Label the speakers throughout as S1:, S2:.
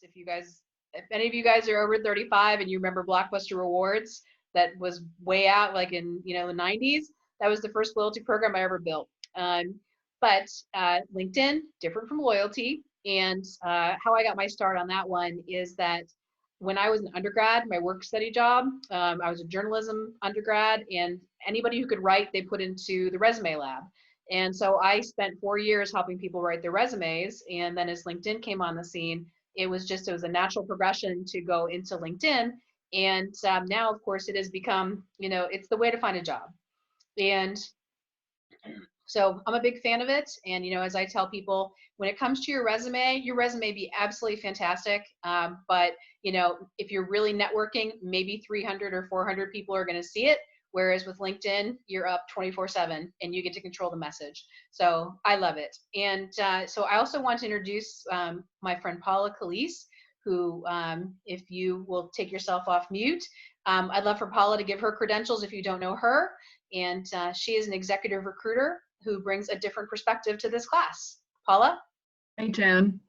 S1: If any of you guys are over 35 and you remember Blockbuster Rewards, that was way out like in, the 90s. That was the first loyalty program I ever built. But LinkedIn, different from loyalty. And how I got my start on that one is that when I was an undergrad, my work study job, I was a journalism undergrad, and anybody who could write, they put into the resume lab. And so I spent 4 years helping people write their resumes. And then as LinkedIn came on the scene, it was a natural progression to go into LinkedIn. And now, of course, it has become, it's the way to find a job. And so I'm a big fan of it. And, as I tell people, when it comes to your resume be absolutely fantastic. But, if you're really networking, maybe 300 or 400 people are going to see it. Whereas with LinkedIn, you're up 24/7 and you get to control the message. So I love it. And so I also want to introduce my friend Paula Calise, who, if you will take yourself off mute, I'd love for Paula to give her credentials if you don't know her. And she is an executive recruiter who brings a different perspective to this class. Paula?
S2: Hey, Jen.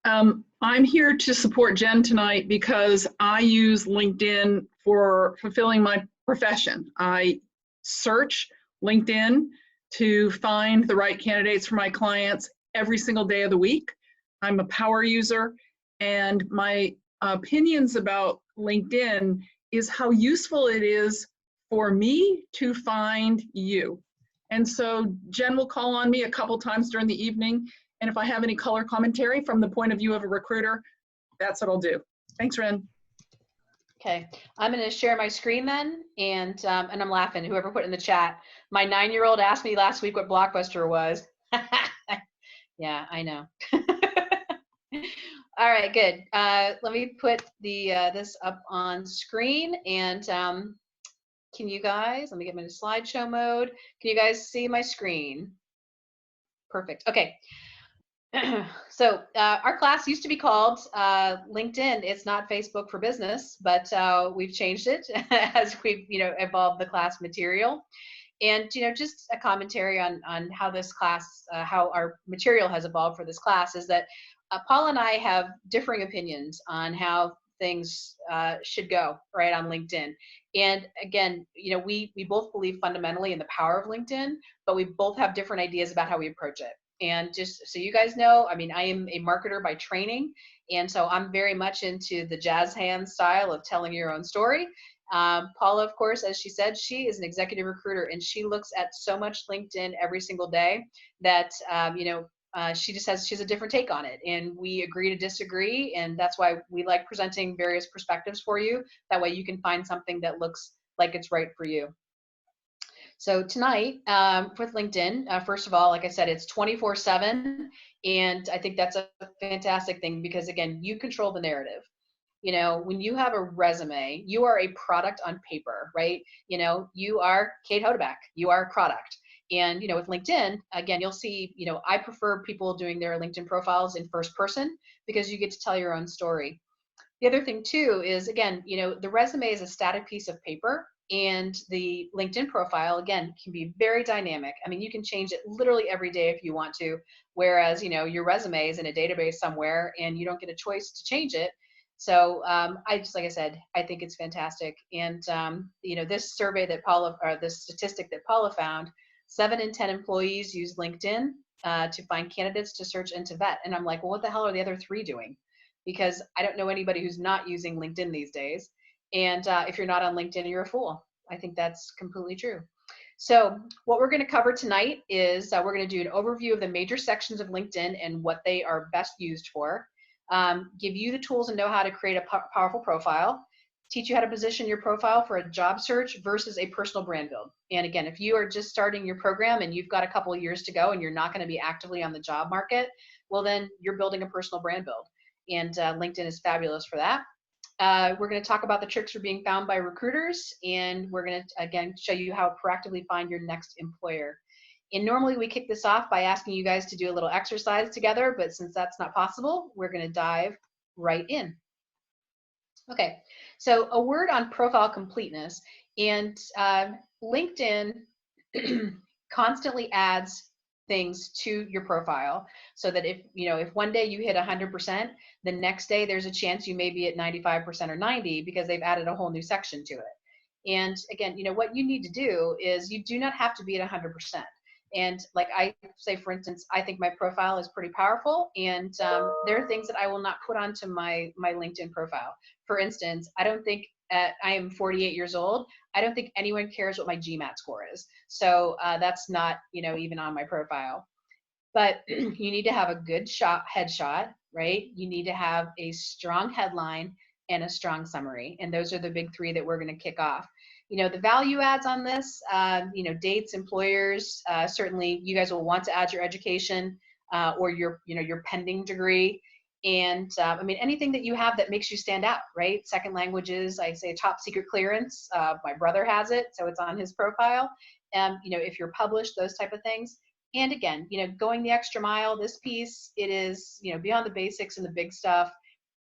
S2: I'm here to support Jen tonight because I use LinkedIn for fulfilling my profession. I search LinkedIn to find the right candidates for my clients every single day of the week. I'm a power user, and my opinions about LinkedIn is how useful it is for me to find you. And so Jen will call on me a couple times during the evening, and if I have any color commentary from the point of view of a recruiter, that's what I'll do. Thanks, Ren.
S1: Okay, I'm going to share my screen then, and I'm laughing. Whoever put in the chat, my 9-year-old asked me last week what Blockbuster was. Yeah, I know. All right, good. Let me put this up on screen, and can you guys? Let me get my slideshow mode. Can you guys see my screen? Perfect. Okay. So our class used to be called LinkedIn. It's not Facebook for Business, but we've changed it as we've evolved the class material. And just a commentary on how this class, how our material has evolved for this class is that Paul and I have differing opinions on how things should go right on LinkedIn. And again, we both believe fundamentally in the power of LinkedIn, but we both have different ideas about how we approach it. And just so you guys know, I mean, I am a marketer by training. And so I'm very much into the jazz hands style of telling your own story. Paula, of course, as she said, she is an executive recruiter, and she looks at so much LinkedIn every single day that, she has a different take on it, and we agree to disagree. And that's why we like presenting various perspectives for you. That way you can find something that looks like it's right for you. So tonight with LinkedIn, first of all, like I said, it's 24/7. And I think that's a fantastic thing because, again, you control the narrative. When you have a resume, you are a product on paper, right? You are Kate Hodeback, you are a product. And, with LinkedIn, again, you'll see, I prefer people doing their LinkedIn profiles in first person because you get to tell your own story. The other thing too is, again, the resume is a static piece of paper, and the LinkedIn profile, again, can be very dynamic. I mean, you can change it literally every day if you want to, whereas, your resume is in a database somewhere and you don't get a choice to change it. So like I said, I think it's fantastic. And, this survey that Paula, or this statistic that Paula found, 7 in 10 employees use LinkedIn to find candidates to search and to vet. And I'm like, well, what the hell are the other 3 doing? Because I don't know anybody who's not using LinkedIn these days. And if you're not on LinkedIn, you're a fool. I think that's completely true. So what we're going to cover tonight is we're going to do an overview of the major sections of LinkedIn and what they are best used for, give you the tools and know how to create a powerful profile, teach you how to position your profile for a job search versus a personal brand build. And again, if you are just starting your program and you've got a couple of years to go and you're not going to be actively on the job market, well, then you're building a personal brand build. And LinkedIn is fabulous for that. We're going to talk about the tricks for being found by recruiters, and we're going to, again, show you how to proactively find your next employer. And normally we kick this off by asking you guys to do a little exercise together, but since that's not possible, we're going to dive right in. Okay, so a word on profile completeness. And LinkedIn constantly adds things to your profile so that if one day you hit 100%, the next day there's a chance you may be at 95% or 90 because they've added a whole new section to it. And again, what you need to do is you do not have to be at 100%. And like I say, for instance, I think my profile is pretty powerful, and there are things that I will not put onto my LinkedIn profile. For instance, I don't think I am 48 years old. I don't think anyone cares what my GMAT score is. So that's not, even on my profile. But you need to have a good headshot, right? You need to have a strong headline and a strong summary. And those are the big three that we're going to kick off. The value adds on this, dates, employers, certainly you guys will want to add your education or your pending degree. And anything that you have that makes you stand out, right? Second languages, I say top secret clearance. My brother has it, so it's on his profile. If you're published, those type of things. And again, going the extra mile, this piece, it is, beyond the basics and the big stuff.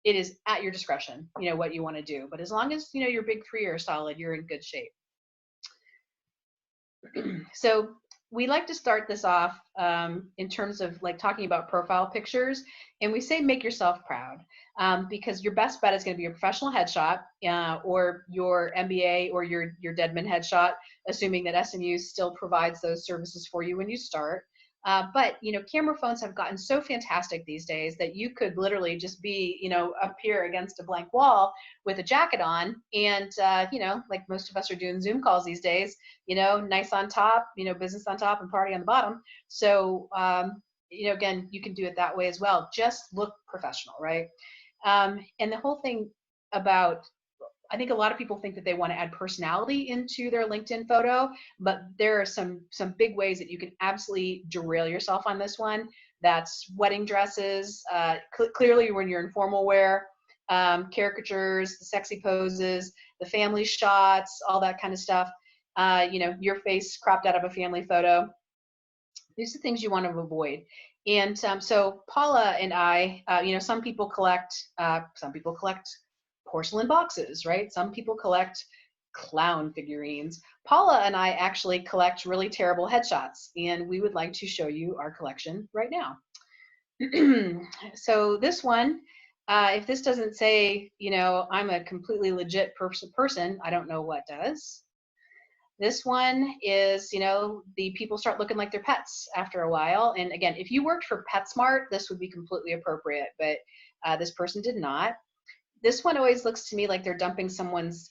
S1: It is at your discretion, what you want to do. But as long as, your big three are solid, you're in good shape. So we like to start this off in terms of like talking about profile pictures. And we say make yourself proud because your best bet is going to be a professional headshot or your MBA or your Deadman headshot, assuming that SMU still provides those services for you when you start. But camera phones have gotten so fantastic these days that you could literally just be, up here against a blank wall with a jacket on, and like most of us are doing Zoom calls these days. Nice on top, business on top, and party on the bottom. So again, you can do it that way as well. Just look professional, right? And the whole thing about, I think a lot of people think that they want to add personality into their LinkedIn photo, but there are some big ways that you can absolutely derail yourself on this one. That's wedding dresses, clearly when you're in formal wear, caricatures, the sexy poses, the family shots, all that kind of stuff. Your face cropped out of a family photo. These are things you want to avoid. And so Paula and I, some people collect porcelain boxes, right? Some people collect clown figurines. Paula and I actually collect really terrible headshots, and we would like to show you our collection right now. So this one, if this doesn't say, I'm a completely legit person, I don't know what does. This one is, the people start looking like their pets after a while. And again, if you worked for PetSmart, this would be completely appropriate, but this person did not. This one always looks to me like they're dumping someone's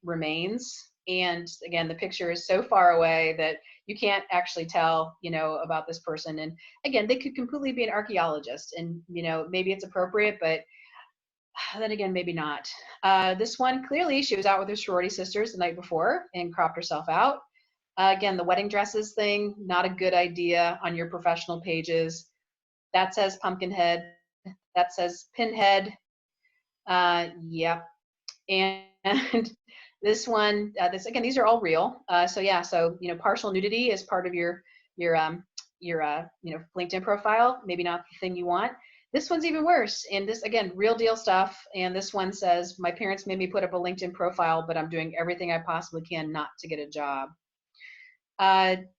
S1: remains. And again, the picture is so far away that you can't actually tell, about this person. And again, they could completely be an archaeologist, and, maybe it's appropriate, but then again, maybe not. This one, clearly she was out with her sorority sisters the night before and cropped herself out. Again, the wedding dresses thing, not a good idea on your professional pages. That says pumpkin head. That says pinhead. Yep. And this one, again, these are all real. So yeah, so partial nudity is part of your LinkedIn profile. Maybe not the thing you want. This one's even worse. And this, again, real deal stuff. And this one says, my parents made me put up a LinkedIn profile, but I'm doing everything I possibly can not to get a job.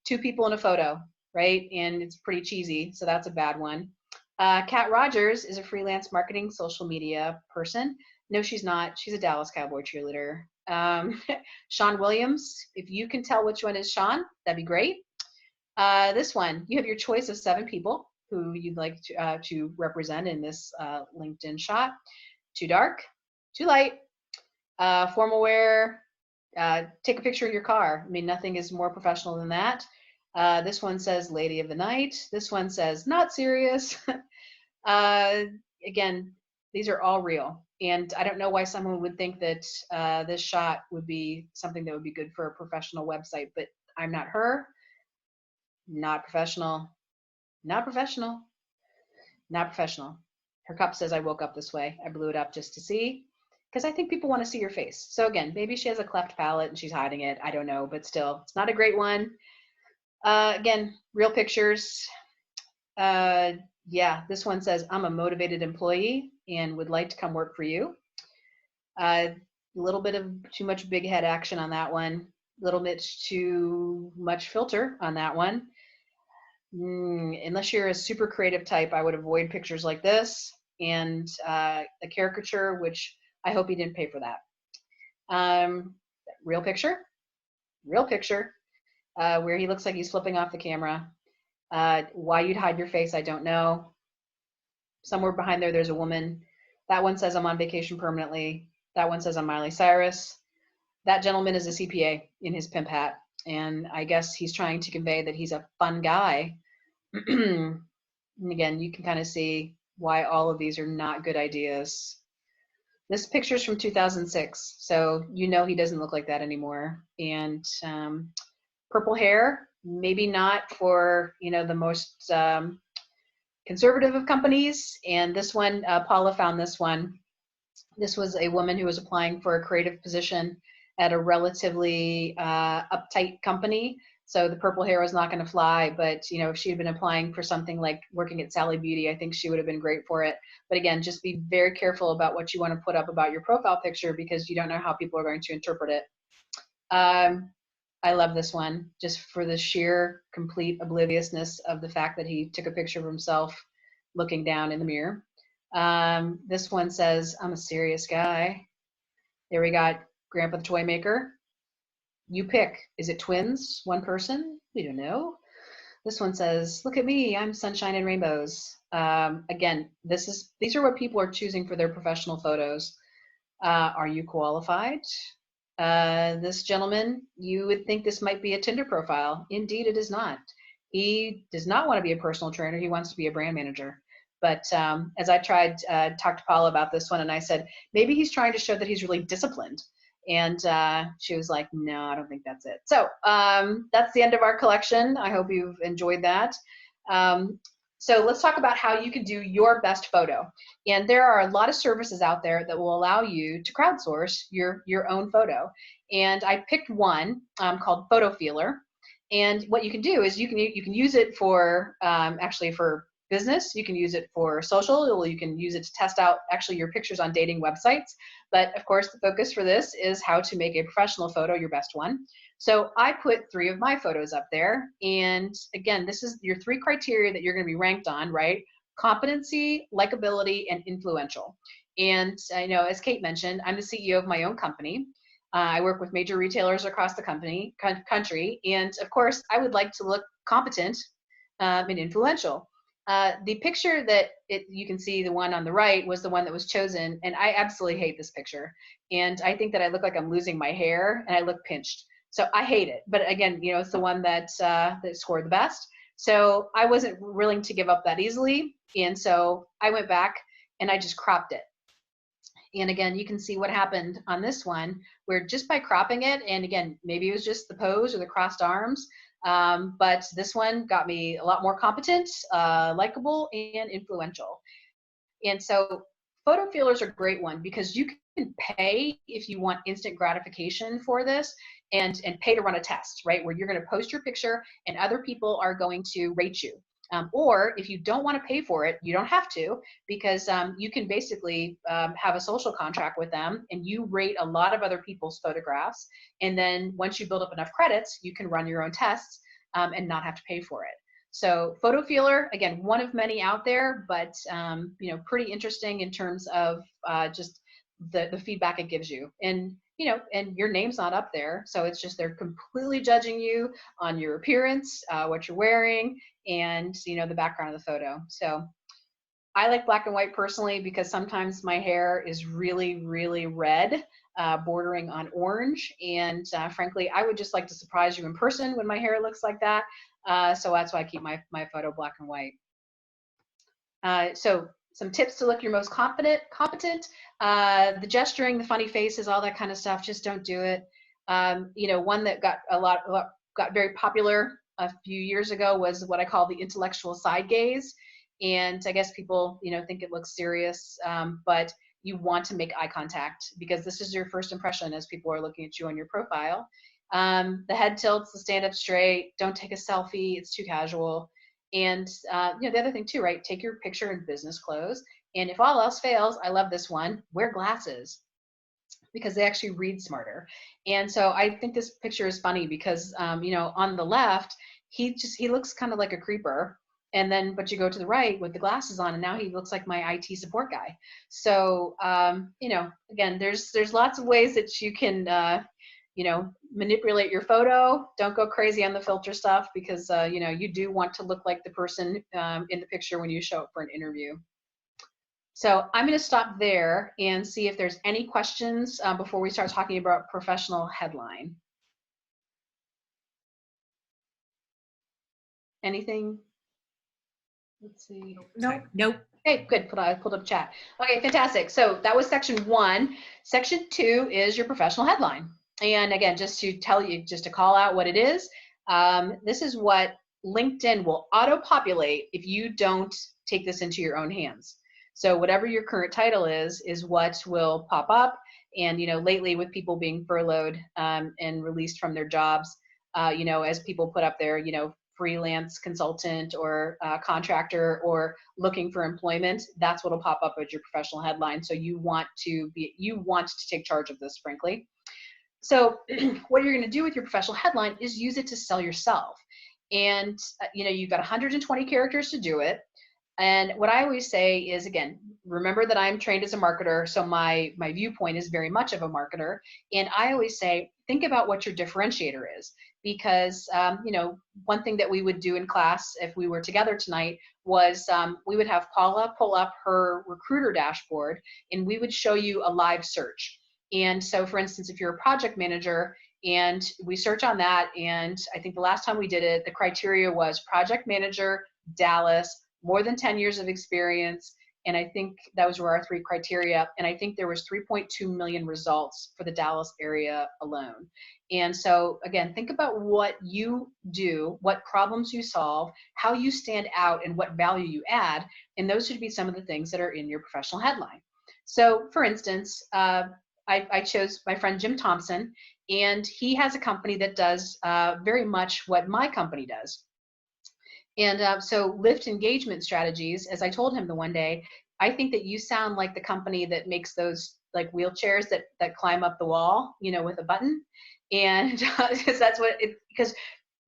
S1: 2 people in a photo, right? And it's pretty cheesy, so that's a bad one. Kat Rogers is a freelance marketing social media person. No, she's not. She's a Dallas Cowboy cheerleader. Sean Williams, if you can tell which one is Sean, that'd be great. This one, you have your choice of 7 people who you'd like to represent in this LinkedIn shot. Too dark, too light, formal wear, take a picture of your car. I mean, nothing is more professional than that. This one says lady of the night. This one says not serious. Again, these are all real. And I don't know why someone would think that this shot would be something that would be good for a professional website, but I'm not her. Not professional. Not professional. Not professional. Her cup says I woke up this way. I blew it up just to see, because I think people want to see your face. So again, maybe she has a cleft palate and she's hiding it. I don't know, but still, it's not a great one. Again, real pictures. Yeah, this one says, I'm a motivated employee and would like to come work for you. A little bit of too much big head action on that one. Little bit too much filter on that one. Unless you're a super creative type, I would avoid pictures like this and the caricature, which I hope he didn't pay for that. Real picture, where he looks like he's flipping off the camera. Why you'd hide your face, I don't know. Somewhere behind there, there's a woman. That one says I'm on vacation permanently. That one says I'm Miley Cyrus. That gentleman is a CPA in his pimp hat. And I guess he's trying to convey that he's a fun guy. And again, you can kind of see why all of these are not good ideas. This picture's from 2006, so you know he doesn't look like that anymore. And purple hair, maybe not for, you know, the most conservative of companies. And this one, Paula found this one. This was a woman who was applying for a creative position at a relatively uptight company. So the purple hair was not going to fly, but you know, if she had been applying for something like working at Sally Beauty, I think she would have been great for it. But again, just be very careful about what you want to put up about your profile picture, because you don't know how people are going to interpret it. I love this one just for the sheer complete obliviousness of the fact that he took a picture of himself looking down in the mirror. This one says, I'm a serious guy. There we got Grandpa the Toy Maker. You pick. Is it twins? One person? We don't know. This one says, look at me, I'm sunshine and rainbows. Again, these are what people are choosing for their professional photos. Are you qualified? This gentleman, you would think this might be a Tinder profile. Indeed, it is not. He does not want to be a personal trainer. He wants to be a brand manager. But as I tried to talk to Paula about this one, and I said, maybe he's trying to show that he's really disciplined. And she was like, no, I don't think that's it. So that's the end of our collection. I hope you've enjoyed that. So let's talk about how you can do your best photo. And there are a lot of services out there that will allow you to crowdsource your own photo. And I picked one called Photo Feeler. And what you can do is you can use it for actually for business. You can use it for social. You can use it to test out actually your pictures on dating websites. But of course, the focus for this is how to make a professional photo your best one. So I put 3 of my photos up there. And again, this is your 3 criteria that you're going to be ranked on, right? Competency, likability, and influential. And I know, as Kate mentioned, I'm the CEO of my own company. I work with major retailers across the country. And of course, I would like to look competent and influential. The picture that you can see, the one on the right, was the one that was chosen, and I absolutely hate this picture. And I think that I look like I'm losing my hair, and I look pinched. So I hate it. But again, you know, it's the one that scored the best. So I wasn't willing to give up that easily, and so I went back and I just cropped it. And again, you can see what happened on this one, where just by cropping it, and again, maybe it was just the pose or the crossed arms, but this one got me a lot more competent, likable, and influential. And so photo feelers are a great one because you can pay if you want instant gratification for this, and pay to run a test, right? Where you're going to post your picture and other people are going to rate you. Or if you don't want to pay for it, you don't have to, because you can basically have a social contract with them and you rate a lot of other people's photographs. And then once you build up enough credits, you can run your own tests and not have to pay for it. So Photo Feeler, again, one of many out there, but you know, pretty interesting in terms of just the feedback it gives you. And you know, and your name's not up there, so it's just they're completely judging you on your appearance, what you're wearing, and you know, the background of the photo. So I like black and white personally because sometimes my hair is really, really red, bordering on orange, and frankly, I would just like to surprise you in person when my hair looks like that. So that's why I keep my photo black and white. So some tips to look your most competent. The gesturing, the funny faces, all that kind of stuff, just don't do it. You know, one that got got very popular a few years ago was what I call the intellectual side gaze. And I guess people, you know, think it looks serious, but you want to make eye contact because this is your first impression as people are looking at you on your profile. The head tilts, the stand up straight, don't take a selfie, it's too casual. And you know, the other thing too, right? Take your picture in business clothes. And if all else fails, I love this one, wear glasses because they actually read smarter. And so I think this picture is funny because, you know, on the left, he looks kind of like a creeper. And then, but you go to the right with the glasses on, and now he looks like my IT support guy. So, you know, again, there's lots of ways that you can, you know, manipulate your photo. Don't go crazy on the filter stuff, because, you know, you do want to look like the person in the picture when you show up for an interview. So I'm going to stop there and see if there's any questions before we start talking about professional headline. Anything? Let's see.
S3: Nope.
S1: Okay, good. I pulled up chat. Okay, fantastic. So that was section 1. Section 2 is your professional headline. And again, just to tell you, just to call out what it is, this is what LinkedIn will auto-populate if you don't take this into your own hands. So whatever your current title is what will pop up. And, you know, lately with people being furloughed and released from their jobs, you know, as people put up their, you know, freelance consultant or contractor or looking for employment, that's what'll pop up as your professional headline. So you want to take charge of this, frankly. So what you're going to do with your professional headline is use it to sell yourself. And you know, you've got 120 characters to do it. And what I always say is, again, remember that I'm trained as a marketer, so my viewpoint is very much of a marketer. And I always say, think about what your differentiator is, because you know, one thing that we would do in class if we were together tonight was we would have Paula pull up her recruiter dashboard, and we would show you a live search. And so, for instance, if you're a project manager and we search on that, and I think the last time we did it, the criteria was project manager, Dallas, more than 10 years of experience. And I think those were our 3 criteria. And I think there was 3.2 million results for the Dallas area alone. And so again, think about what you do, what problems you solve, how you stand out, and what value you add. And those should be some of the things that are in your professional headline. So for instance, I chose my friend Jim Thompson, and he has a company that does very much what my company does. And so Lift Engagement Strategies, as I told him the one day, I think that you sound like the company that makes those like wheelchairs that climb up the wall, you know, with a button. And because that's what it, because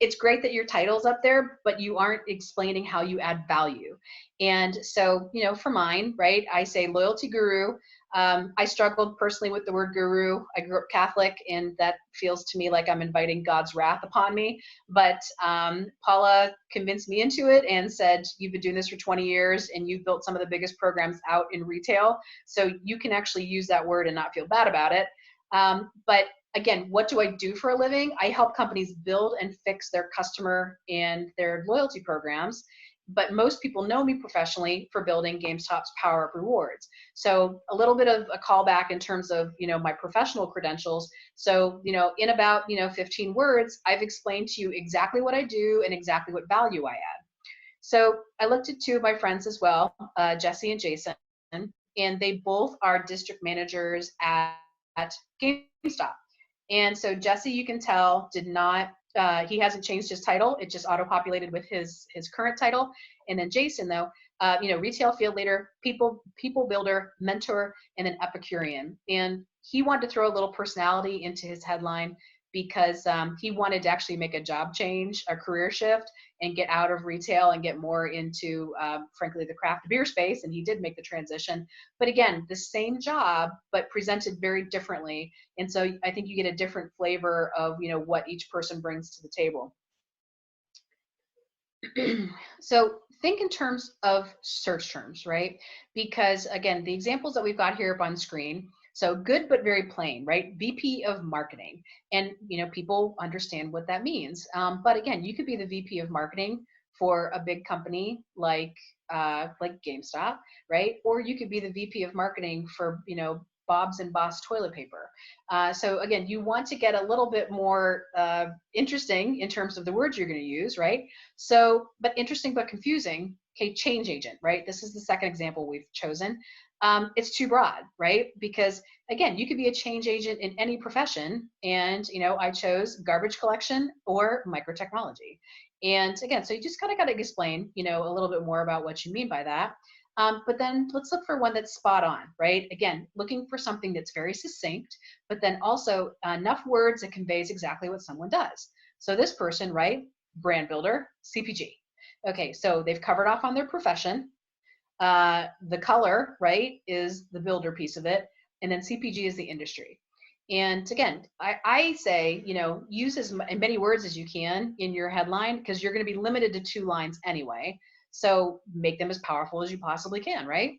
S1: it's great that your title's up there, but you aren't explaining how you add value. And so, you know, for mine, right, I say loyalty guru. I struggled personally with the word guru. I grew up Catholic, and that feels to me like I'm inviting God's wrath upon me. But Paula convinced me into it and said, you've been doing this for 20 years and you've built some of the biggest programs out in retail. So you can actually use that word and not feel bad about it. But again, what do I do for a living? I help companies build and fix their customer and their loyalty programs. But most people know me professionally for building GameStop's Power Up Rewards. So a little bit of a callback in terms of, you know, my professional credentials. So, you know, in about, 15 words, I've explained to you exactly what I do and exactly what value I add. So I looked at 2 of my friends as well, Jesse and Jason, and they both are district managers at GameStop. And so Jesse, you can tell, did not, he hasn't changed his title. It just auto-populated with his current title. And then Jason, though, retail field leader, people builder, mentor, and then Epicurean. And he wanted to throw a little personality into his headline because he wanted to actually make a job change, a career shift, and get out of retail and get more into, frankly, the craft beer space. And he did make the transition. But again, the same job, but presented very differently. And so I think you get a different flavor of, what each person brings to the table. So think in terms of search terms, right? Because again, the examples that we've got here up on screen, so good but very plain, right? VP of marketing, and people understand what that means. But again, you could be the VP of marketing for a big company like GameStop, right? Or you could be the VP of marketing for Bob's and Boss toilet paper. So again, you want to get a little bit more interesting in terms of the words you're going to use, right? So, but interesting but confusing. Okay, change agent, right? This is the second example we've chosen. It's too broad, right? Because again, you could be a change agent in any profession, and I chose garbage collection or microtechnology. And again, so you just kind of got to explain, a little bit more about what you mean by that. But then let's look for one that's spot on, right? Again, looking for something that's very succinct, but then also enough words that conveys exactly what someone does. So this person, right? brand builder, CPG. Okay, so they've covered off on their profession. The color, right, is the builder piece of it, and then CPG is the industry. And again, I say, use as many words as you can in your headline, because you're going to be limited to 2 lines anyway. So make them as powerful as you possibly can, right?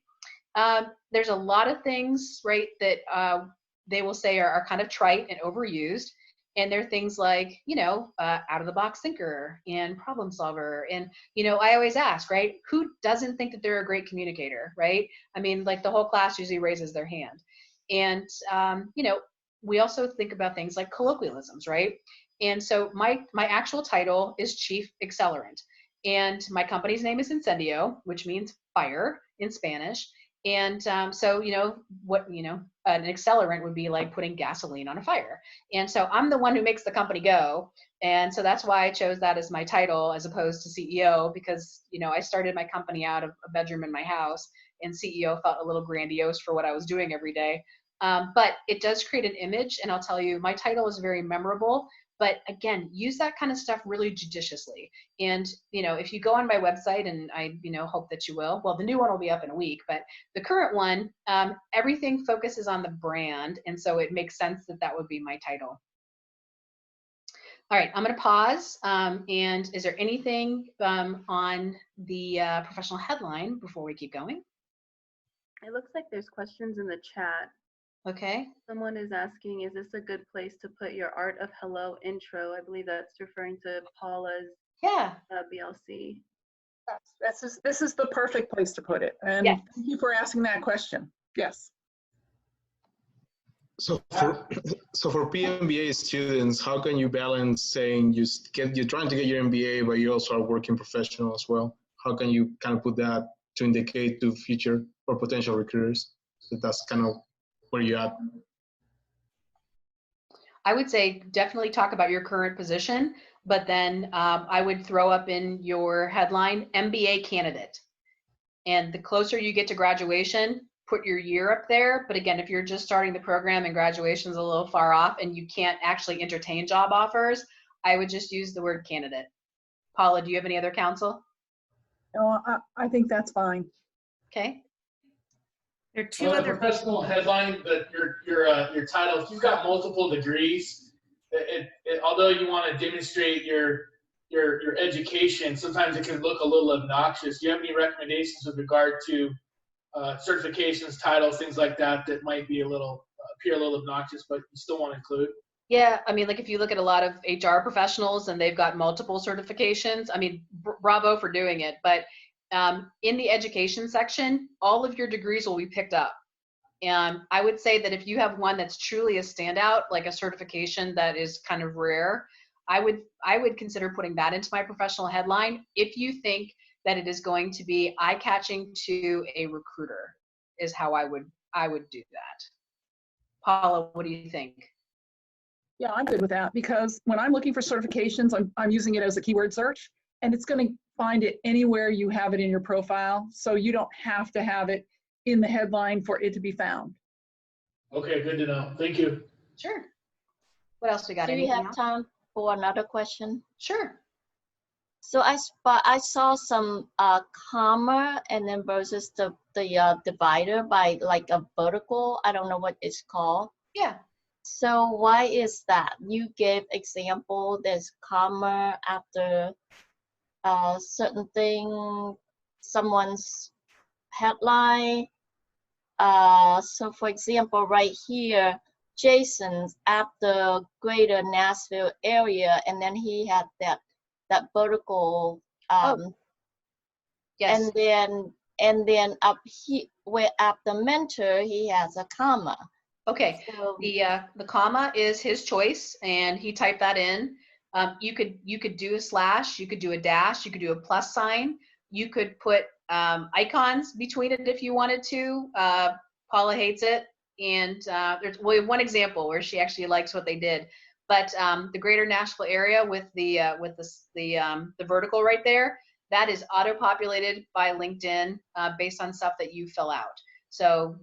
S1: There's a lot of things, right, that they will say are kind of trite and overused. And they're things like, out of the box thinker and problem solver. And, I always ask, right, who doesn't think that they're a great communicator, right? I mean, like the whole class usually raises their hand. And, we also think about things like colloquialisms, right? And so my actual title is Chief Accelerant. And my company's name is Incendio, which means fire in Spanish. And so, an accelerant would be like putting gasoline on a fire. And so I'm the one who makes the company go. And so that's why I chose that as my title as opposed to CEO, because, I started my company out of a bedroom in my house, and CEO felt a little grandiose for what I was doing every day. But it does create an image. And I'll tell you, my title is very memorable. But again, use that kind of stuff really judiciously. And, if you go on my website, and I, hope that you will, well, the new one will be up in a week, but the current one, everything focuses on the brand. And so it makes sense that that would be my title. All right, I'm going to pause. And is there anything on the professional headline before we keep going?
S3: It looks like there's questions in the chat.
S1: Okay.
S3: Someone is asking, is this a good place to put your Art of Hello intro? I believe that's referring to Paula's BLC.
S2: This is the perfect place to put it. And
S1: yes.
S2: Thank you for asking that question. Yes.
S4: So for PMBA students, how can you balance saying you're trying to get your MBA, but you also are working professional as well? How can you kind of put that to indicate to future or potential recruiters that that's kind of where you're at?
S1: I would say definitely talk about your current position, but then I would throw up in your headline, MBA candidate. And the closer you get to graduation, put your year up there. But again, if you're just starting the program and graduation's a little far off and you can't actually entertain job offers, I would just use the word candidate. Paula, do you have any other counsel?
S2: No, I think that's fine.
S1: Okay.
S5: There are two other professional headline, but your title. If you've got multiple degrees, although you want to demonstrate your education, sometimes it can look a little obnoxious. Do you have any recommendations with regard to certifications, titles, things like that that might be appear a little obnoxious, but you still want to include?
S1: Yeah, I mean, like if you look at a lot of HR professionals and they've got multiple certifications, I mean, bravo for doing it, but in the education section, all of your degrees will be picked up. And I would say that if you have one that's truly a standout, like a certification that is kind of rare, I would consider putting that into my professional headline if you think that it is going to be eye-catching to a recruiter, is how I would do that. Paula, what do you think?
S2: Yeah, I'm good with that, because when I'm looking for certifications, I'm using it as a keyword search, and it's going to find it anywhere you have it in your profile, so you don't have to have it in the headline for it to be found.
S5: Okay, good to know. Thank you.
S1: Sure. What else we got?
S6: Do we have time for another question?
S1: Sure.
S6: So I saw some comma and then versus the divider by like a vertical. I don't know what it's called.
S1: Yeah.
S6: So why is that? You gave example. There's comma after certain thing, someone's headline. So for example, right here, Jason's after Greater Nashville area, and then he had that vertical.
S1: Yes.
S6: And then up here, where after mentor, he has a comma.
S1: Okay.
S6: So,
S1: The comma is his choice, and he typed that in. You could do a slash, you could do a dash, you could do a plus sign, you could put icons between it if you wanted to. Paula hates it, and we have one example where she actually likes what they did. But the Greater Nashville area with the vertical right there, that is auto-populated by LinkedIn based on stuff that you fill out. So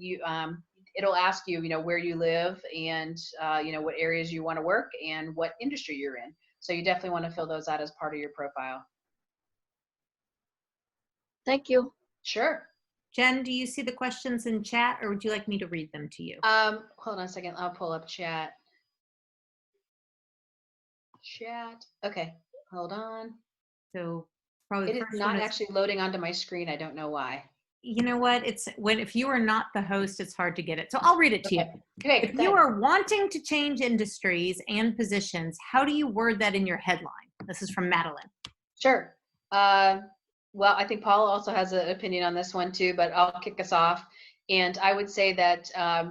S1: it'll ask you, where you live and what areas you want to work and what industry you're in. So you definitely want to fill those out as part of your profile.
S6: Thank you.
S1: Sure.
S7: Jen, do you see the questions in chat, or would you like me to read them to you?
S1: Hold on a second. I'll pull up chat. Chat. Okay, hold on.
S7: So probably
S1: It is
S7: first
S1: not
S7: one is,
S1: actually loading onto my screen. I don't know why.
S7: you know what? It's when, if you are not the host, it's hard to get it. So I'll read it to you.
S1: Okay,
S7: If you are wanting to change industries and positions, how do you word that in your headline? This is from Madeline.
S1: Sure. Well, I think Paula also has an opinion on this one too, but I'll kick us off. And I would say that I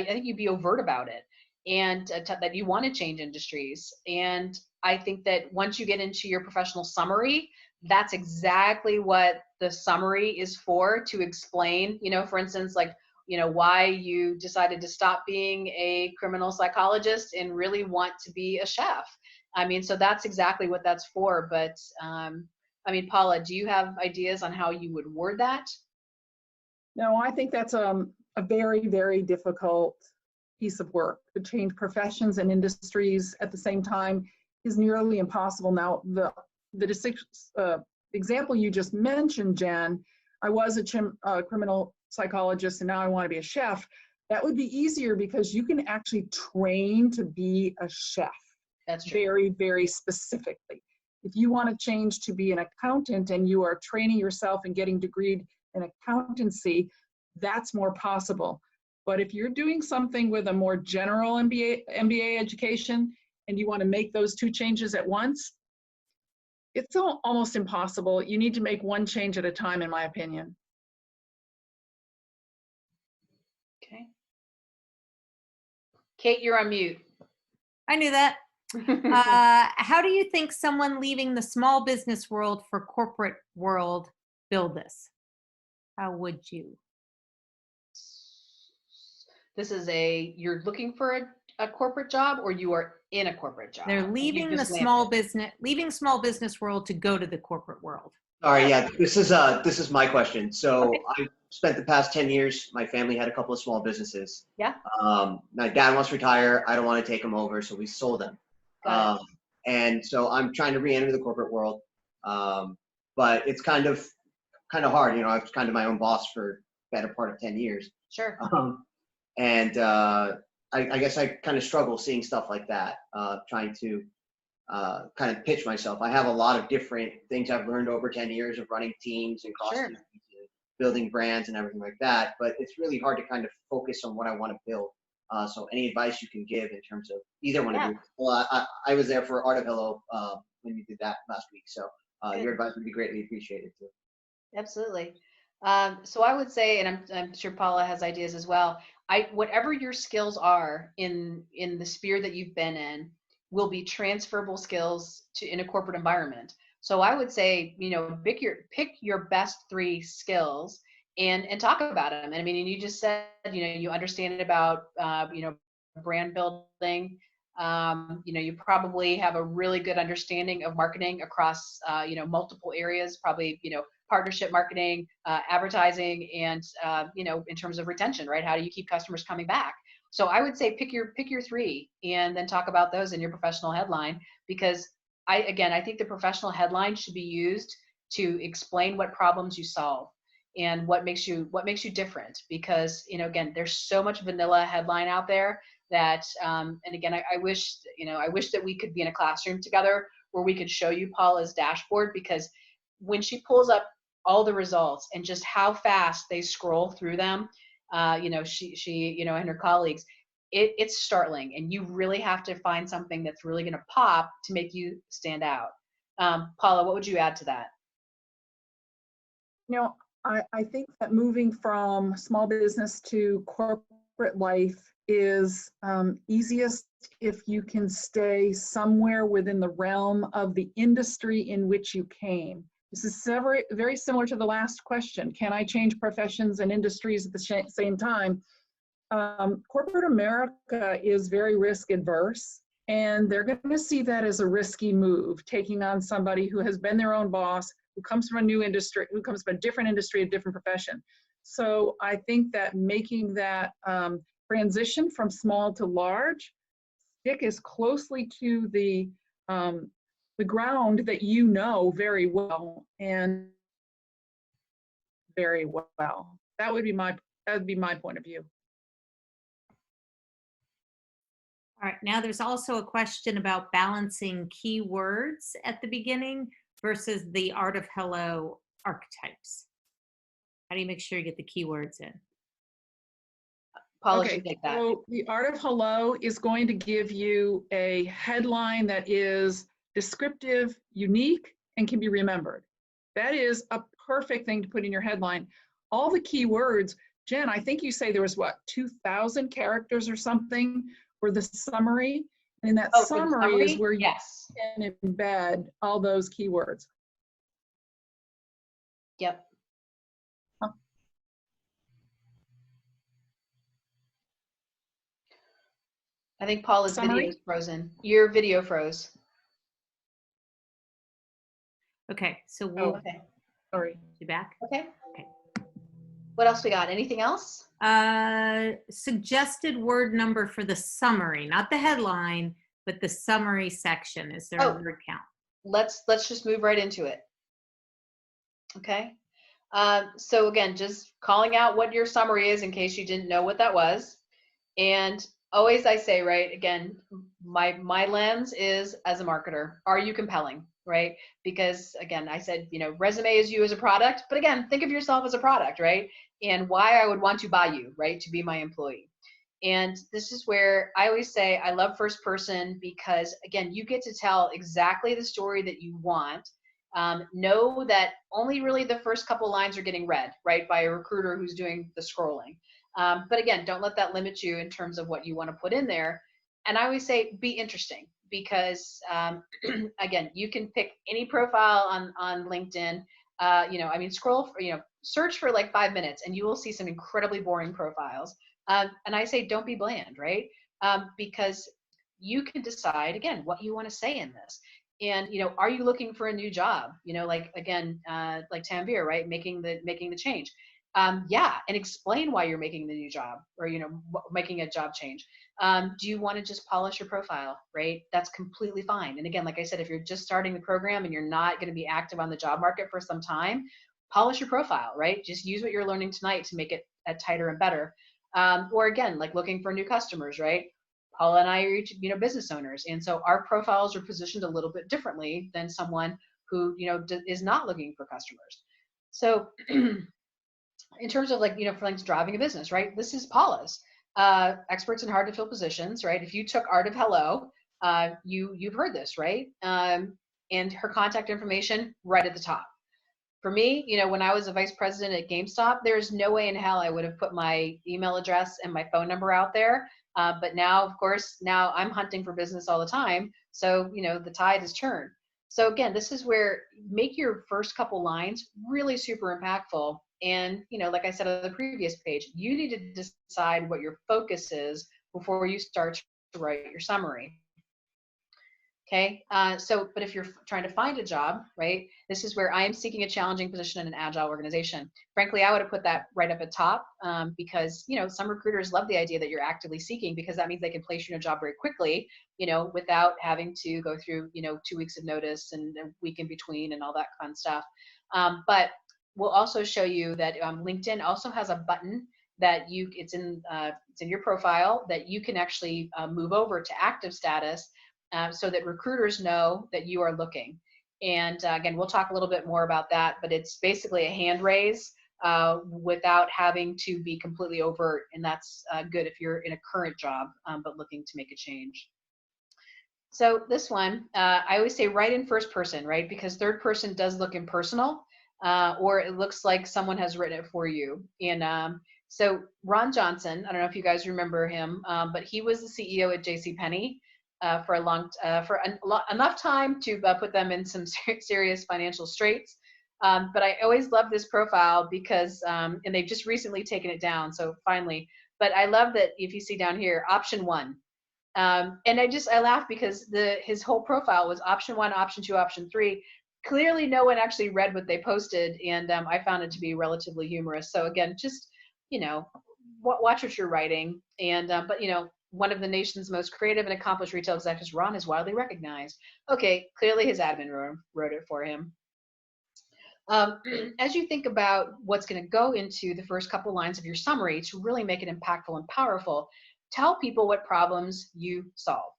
S1: think you'd be overt about it, and that you want to change industries. And I think that once you get into your professional summary, that's exactly what the summary is for, to explain, you know, for instance, like, you know, why you decided to stop being a criminal psychologist and really want to be a chef. I mean, so that's exactly what that's for. But I mean, Paula, do you have ideas on how you would word that?
S2: No, I think that's a very, very difficult piece of work. To change professions and industries at the same time is nearly impossible. Now, the example you just mentioned, Jen, I was a criminal psychologist and now I want to be a chef. That would be easier because you can actually train to be a chef.
S1: That's true.
S2: Very, very specifically. If you want to change to be an accountant and you are training yourself and getting degreed in accountancy, that's more possible. But if you're doing something with a more general MBA education and you want to make those two changes at once, it's almost impossible. You need to make one change at a time, in my opinion.
S1: Okay. Kate, you're on mute.
S7: I knew that. How do you think someone leaving the small business world for corporate world build this? How would you?
S1: This is you're looking for a corporate job, or you are in a corporate job?
S7: They're leaving the small business world to go to the corporate world.
S8: All right, yeah, this is my question. So I spent the past 10 years, my family had a couple of small businesses.
S1: Yeah.
S8: My dad wants to retire. I don't want to take them over, so we sold them. And so I'm trying to re-enter the corporate world. But it's kind of hard. You know, I was kind of my own boss for the better part of 10 years.
S1: Sure.
S8: I guess I kind of struggle seeing stuff like that, trying to kind of pitch myself. I have a lot of different things I've learned over 10 years of running teams and costumes, and building brands and everything like that. But it's really hard to kind of focus on what I want to build. So any advice you can give in terms of either one of you? Well, I was there for Art of Hello when you did that last week. So your advice would be greatly appreciated too.
S1: Absolutely. So I would say, and I'm sure Paula has ideas as well, whatever your skills are in the sphere that you've been in will be transferable skills in a corporate environment. So I would say, you know, pick your best 3 skills and talk about them. And I mean, and you just said, you know, you understand about, you know, brand building. You know, you probably have a really good understanding of marketing across, you know, multiple areas, probably, you know, partnership marketing, advertising, and, you know, in terms of retention, right? How do you keep customers coming back? So I would say pick your 3 and then talk about those in your professional headline, because I think the professional headline should be used to explain what problems you solve and what makes you different. Because, you know, again, there's so much vanilla headline out there that, and again, I wish that we could be in a classroom together where we could show you Paula's dashboard, because when she pulls up all the results and just how fast they scroll through them, you know, she, you know, and her colleagues, it's startling, and you really have to find something that's really going to pop to make you stand out. Paula, what would you add to that?
S2: You know, I think that moving from small business to corporate life is easiest if you can stay somewhere within the realm of the industry in which you came. This is very similar to the last question. Can I change professions and industries at the same time? Corporate America is very risk adverse, and they're going to see that as a risky move, taking on somebody who has been their own boss, who comes from a new industry, who comes from a different industry, a different profession. So I think that making that transition from small to large, stick as closely to the the ground that you know very well and very well. That would be my point of view.
S7: All right, now there's also a question about balancing keywords at the beginning versus the art of hello archetypes. How do you make sure you get the keywords in?
S1: Paula
S2: Okay,
S1: should take that.
S2: so the art of hello is going to give you a headline that is descriptive, unique, and can be remembered. That is a perfect thing to put in your headline. All the keywords, Jen, I think you say there was what, 2,000 characters or something for the summary? And in that summary is where you can embed all those keywords.
S1: Yep. I think Paula's video is frozen. Your video froze.
S7: Okay, so we'll.
S2: Okay. Sorry.
S7: You back?
S1: Okay.
S7: Okay.
S1: What else we got? Anything else?
S7: Suggested word number for the summary, not the headline, but the summary section. Is there a word count?
S1: Let's just move right into it. Okay. So again, just calling out what your summary is in case you didn't know what that was. And always I say, right, again, my lens is as a marketer, are you compelling, right? Because again, I said, resume is you as a product, but again, think of yourself as a product, right? And why I would want to buy you, right, to be my employee. And this is where I always say I love first person because again, you get to tell exactly the story that you want. Know that only really the first couple lines are getting read, right, by a recruiter who's doing the scrolling. But again, don't let that limit you in terms of what you want to put in there. And I always say, be interesting because, again, you can pick any profile on LinkedIn. Scroll for, search for like 5 minutes and you will see some incredibly boring profiles. And I say, don't be bland, right? Because you can decide, again, what you want to say in this. And, are you looking for a new job? Like Tanvir, right? Making the change. And explain why you're making the new job or, making a job change. Do you want to just polish your profile, right? That's completely fine. And again, like I said, if you're just starting the program and you're not going to be active on the job market for some time, polish your profile, right? Just use what you're learning tonight to make it tighter and better. Or again, like looking for new customers, right? Paula and I are each, business owners. And so our profiles are positioned a little bit differently than someone who, is not looking for customers. So in terms of like, for like driving a business, right? This is Paula's, experts in hard to fill positions, right? If you took Art of Hello, you've heard this, right? And her contact information right at the top. For me, when I was a vice president at GameStop, there's no way in hell I would have put my email address and my phone number out there. But now, of course, now I'm hunting for business all the time. So, the tide has turned. So again, this is where make your first couple lines really super impactful. And, like I said on the previous page, you need to decide what your focus is before you start to write your summary. Okay, but if you're trying to find a job, right, this is where I am seeking a challenging position in an agile organization. Frankly, I would have put that right up at top because, some recruiters love the idea that you're actively seeking because that means they can place you in a job very quickly, without having to go through, 2 weeks of notice and a week in between and all that fun stuff. But we'll also show you that LinkedIn also has a button that it's in your profile that you can actually move over to active status. So that recruiters know that you are looking. And again, we'll talk a little bit more about that, but it's basically a hand raise without having to be completely overt. And that's good if you're in a current job, but looking to make a change. So this one, I always say write in first person, right? Because third person does look impersonal or it looks like someone has written it for you. And so Ron Johnson, I don't know if you guys remember him, but he was the CEO at JCPenney. For enough time to put them in some serious financial straits. But I always love this profile because, and they've just recently taken it down, so finally. But I love that if you see down here, option 1. And I laugh because his whole profile was option 1, option 2, option 3. Clearly no one actually read what they posted, and I found it to be relatively humorous. So again, just, watch what you're writing. And, but, one of the nation's most creative and accomplished retail executives, Ron, is widely recognized. Okay, clearly his admin wrote it for him. As you think about what's going to go into the first couple lines of your summary to really make it impactful and powerful, tell people what problems you solve.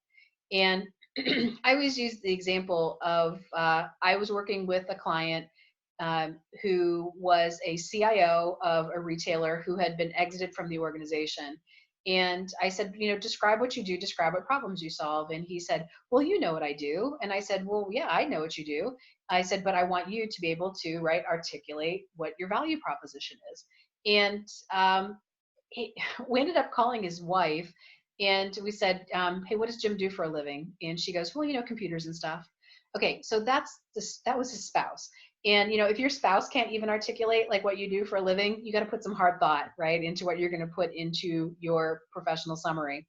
S1: And I always use the example of I was working with a client who was a CIO of a retailer who had been exited from the organization. And I said, you know, describe what you do, describe what problems you solve. And he said, well, you know what I do. And I said, well, yeah, I know what you do. I said, but I want you to be able to, right, articulate what your value proposition is. And we ended up calling his wife, and we said, hey, what does Jim do for a living? And she goes, well, you know, computers and stuff. Okay, so that was his spouse. And, you know, if your spouse can't even articulate like what you do for a living, you got to put some hard thought, right, into what you're going to put into your professional summary.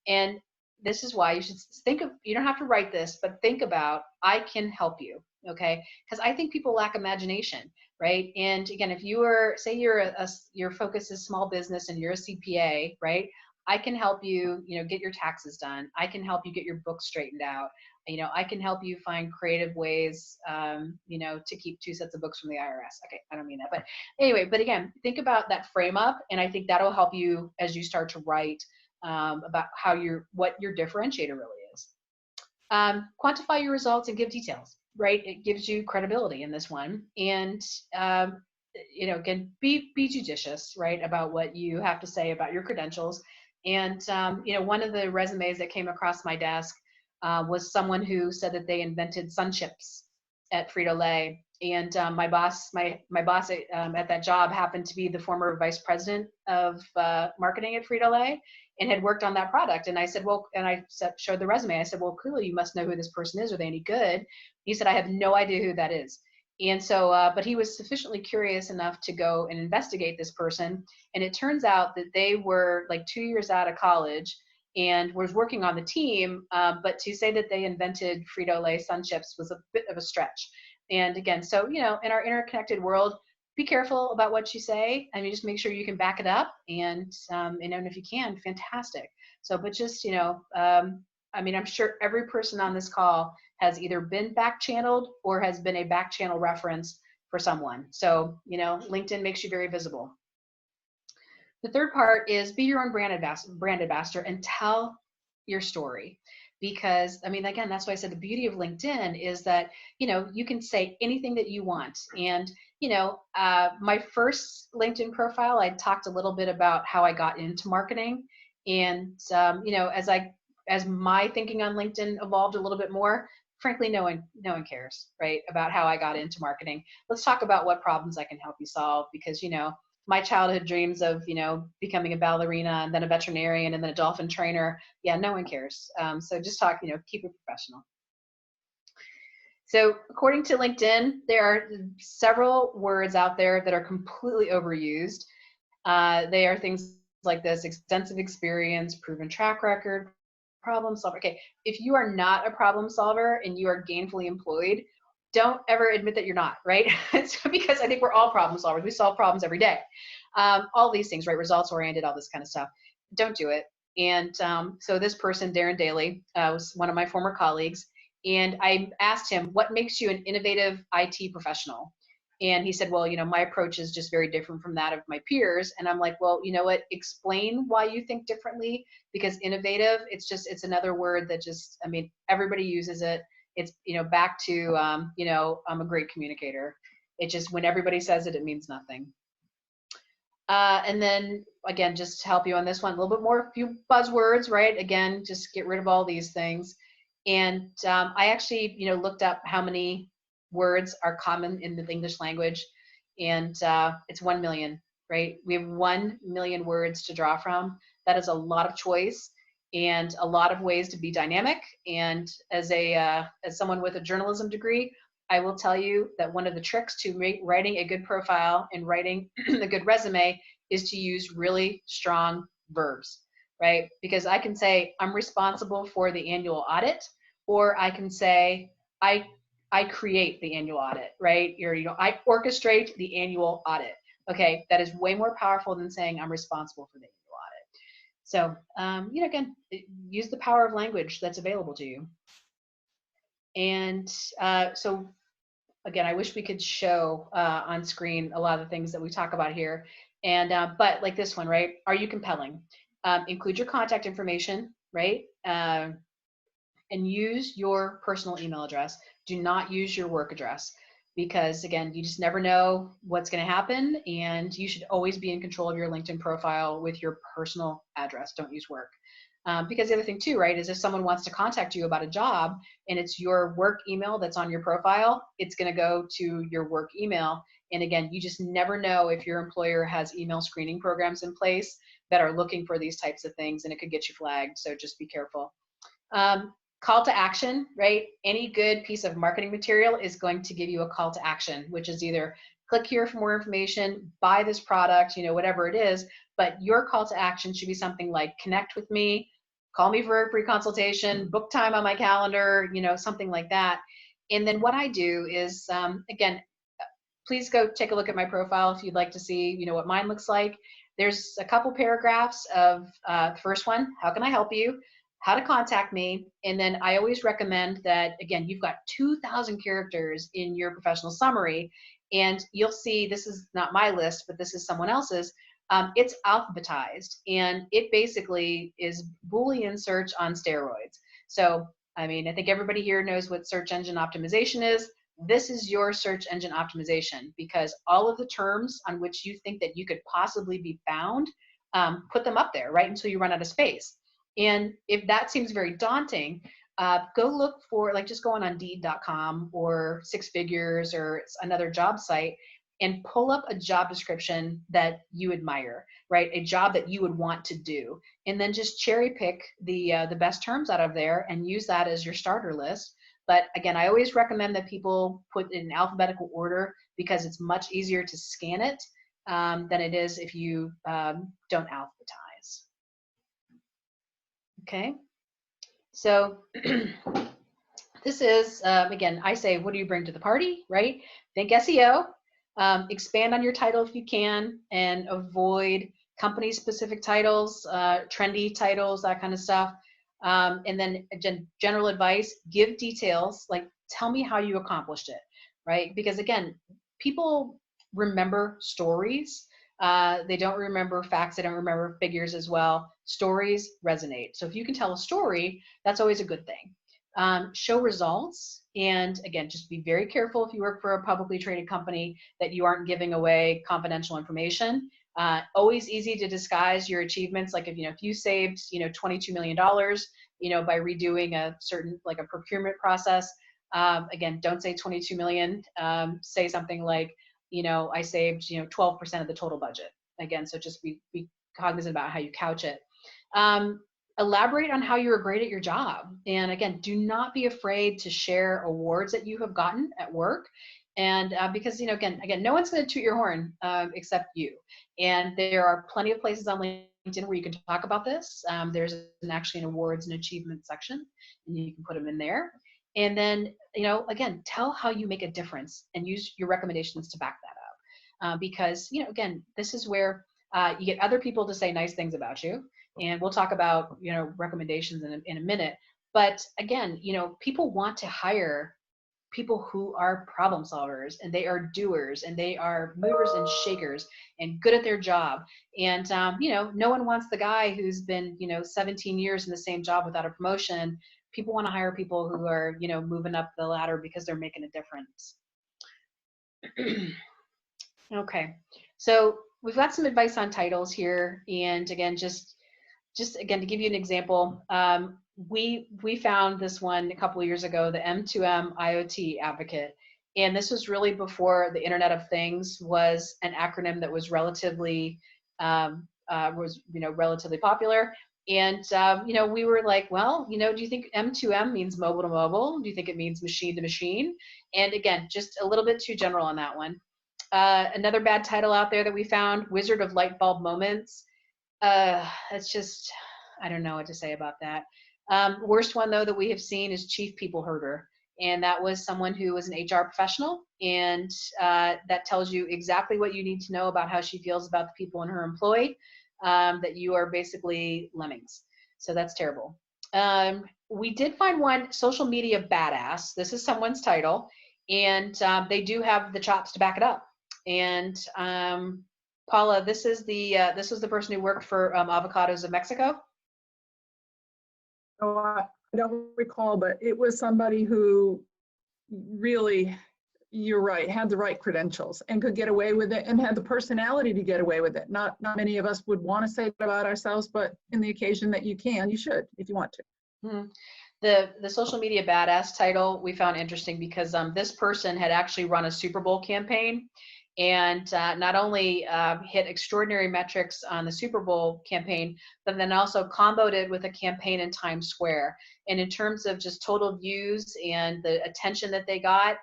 S1: And this is why you should think of, you don't have to write this, but think about, I can help you, okay? Because I think people lack imagination, right? And again, if you are, say you're your focus is small business and you're a CPA, right? I can help you, you know, get your taxes done. I can help you get your books straightened out. You know, I can help you find creative ways, you know, to keep 2 sets of books from the IRS. Okay, I don't mean that, but anyway, but again, think about that frame up, and I think that'll help you as you start to write about how what your differentiator really is. Quantify your results and give details, right? It gives you credibility in this one. And, you know, again, be judicious, right, about what you have to say about your credentials. And, you know, one of the resumes that came across my desk was someone who said that they invented sun chips at Frito-Lay. And my boss at that job happened to be the former vice president of marketing at Frito-Lay and had worked on that product. And I said, well, and I showed the resume. I said, well, clearly you must know who this person is. Are they any good? He said, I have no idea who that is. And so, but he was sufficiently curious enough to go and investigate this person. And it turns out that they were like 2 years out of college and was working on the team. But to say that they invented Frito-Lay Sun Chips was a bit of a stretch. And again, so, you know, in our interconnected world, be careful about what you say. I mean, just make sure you can back it up. And if you can, fantastic. So, but just, you know, I mean, I'm sure every person on this call has either been back channeled or has been a back channel reference for someone. So, you know, LinkedIn makes you very visible. The third part is be your own brand ambassador and tell your story. Because, I mean, again, that's why I said the beauty of LinkedIn is that, you know, you can say anything that you want. And, you know, my first LinkedIn profile, I talked a little bit about how I got into marketing. And, you know, as my thinking on LinkedIn evolved a little bit more, frankly, no one cares, right, about how I got into marketing. Let's talk about what problems I can help you solve, because, you know, my childhood dreams of, you know, becoming a ballerina and then a veterinarian and then a dolphin trainer, yeah, no one cares. So just talk, you know, keep it professional. So according to LinkedIn, there are several words out there that are completely overused. They are things like this: extensive experience, proven track record, problem solver. Okay, if you are not a problem solver and you are gainfully employed, don't ever admit that you're not, right? Because I think we're all problem solvers. We solve problems every day. All these things, right? Results oriented, all this kind of stuff. Don't do it. And so this person, Darren Daly, was one of my former colleagues. And I asked him, what makes you an innovative IT professional? And he said, well, you know, my approach is just very different from that of my peers. And I'm like, well, you know what? Explain why you think differently, because innovative, it's another word that just, I mean, everybody uses it. It's, you know, back to, you know, I'm a great communicator. It just, when everybody says it, it means nothing. And then again, just to help you on this one, a little bit more, a few buzzwords, right? Again, just get rid of all these things. And I actually, you know, looked up how many words are common in the English language, and it's 1 million, right? We have 1 million words to draw from. That is a lot of choice and a lot of ways to be dynamic. And as someone with a journalism degree, I will tell you that one of the tricks to writing a good profile and writing a good resume is to use really strong verbs, right? Because I can say I'm responsible for the annual audit, or I can say I create the annual audit, right? You know, I orchestrate the annual audit. Okay, that is way more powerful than saying I'm responsible for the annual audit. So, you know, again, use the power of language that's available to you. And so, again, I wish we could show on screen a lot of the things that we talk about here. And but like this one, right? Are you compelling? Include your contact information, right? And use your personal email address. Do not use your work address, because again, you just never know what's going to happen, and you should always be in control of your LinkedIn profile with your personal address. Don't use work. Because the other thing too, right, is if someone wants to contact you about a job and it's your work email that's on your profile, it's going to go to your work email. And again, you just never know if your employer has email screening programs in place that are looking for these types of things, and it could get you flagged. So just be careful. Call to action, right? Any good piece of marketing material is going to give you a call to action, which is either click here for more information, buy this product, you know, whatever it is. But your call to action should be something like connect with me, call me for a free consultation, book time on my calendar, you know, something like that. And then what I do is, again, please go take a look at my profile if you'd like to see, you know, what mine looks like. There's a couple paragraphs of the first one, how can I help you? How to contact me. And then I always recommend that, again, you've got 2,000 characters in your professional summary, and you'll see, this is not my list, but this is someone else's. It's alphabetized, and it basically is Boolean search on steroids. So, I mean, I think everybody here knows what search engine optimization is. This is your search engine optimization, because all of the terms on which you think that you could possibly be found, put them up there, right, until you run out of space. And if that seems very daunting, go look for, like, just going on Indeed.com or Six Figures or another job site and pull up a job description that you admire, right? A job that you would want to do. And then just cherry pick the best terms out of there and use that as your starter list. But again, I always recommend that people put it in alphabetical order, because it's much easier to scan it than it is if you don't alphabetize. Okay, so this is, again, I say, what do you bring to the party, right? Think SEO, expand on your title if you can, and avoid company-specific titles, trendy titles, that kind of stuff. And then general advice, give details, like tell me how you accomplished it, right? Because again, people remember stories. They don't remember facts. They don't remember figures as well. Stories resonate. So if you can tell a story, that's always a good thing. Show results. And again, just be very careful if you work for a publicly traded company that you aren't giving away confidential information. Always easy to disguise your achievements. Like if you saved, $22 million, by redoing a certain, like a procurement process. Again, don't say 22 million. Say something like, I saved, 12% of the total budget. Again, so just be cognizant about how you couch it. Elaborate on how you were great at your job. And again, do not be afraid to share awards that you have gotten at work. And because, again, no one's going to toot your horn except you. And there are plenty of places on LinkedIn where you can talk about this. There's actually an awards and achievement section, and you can put them in there. And then, again, tell how you make a difference and use your recommendations to back that up. Because, again, this is where you get other people to say nice things about you. And we'll talk about, recommendations in a minute. But again, people want to hire people who are problem solvers, and they are doers, and they are movers and shakers and good at their job. And, no one wants the guy who's been, 17 years in the same job without a promotion. People want to hire people who are, moving up the ladder because they're making a difference. Okay, so we've got some advice on titles here. And again, just again, to give you an example, we found this one a couple of years ago, the M2M IoT Advocate. And this was really before the Internet of Things was an acronym that was relatively, relatively popular. And, we were like, well, do you think M2M means mobile to mobile? Do you think it means machine to machine? And again, just a little bit too general on that one. Another bad title out there that we found, Wizard of Light Bulb Moments. It's just, I don't know what to say about that. Worst one, though, that we have seen is Chief People Herder. And that was someone who was an HR professional, and that tells you exactly what you need to know about how she feels about the people in her employ. that you are basically lemmings. So that's terrible. We did find one, social media badass. This is someone's title, and they do have the chops to back it up. And Paula, this was the person who worked for Avocados of Mexico.
S2: Oh, I don't recall, but it was somebody who really, you're right, had the right credentials and could get away with it and had the personality to get away with it. Not many of us would want to say that about ourselves, but in the occasion that you can, you should, if you want to.
S1: Mm-hmm. The social media badass title we found interesting because this person had actually run a Super Bowl campaign and not only hit extraordinary metrics on the Super Bowl campaign, but then also comboed it with a campaign in Times Square. And in terms of just total views and the attention that they got,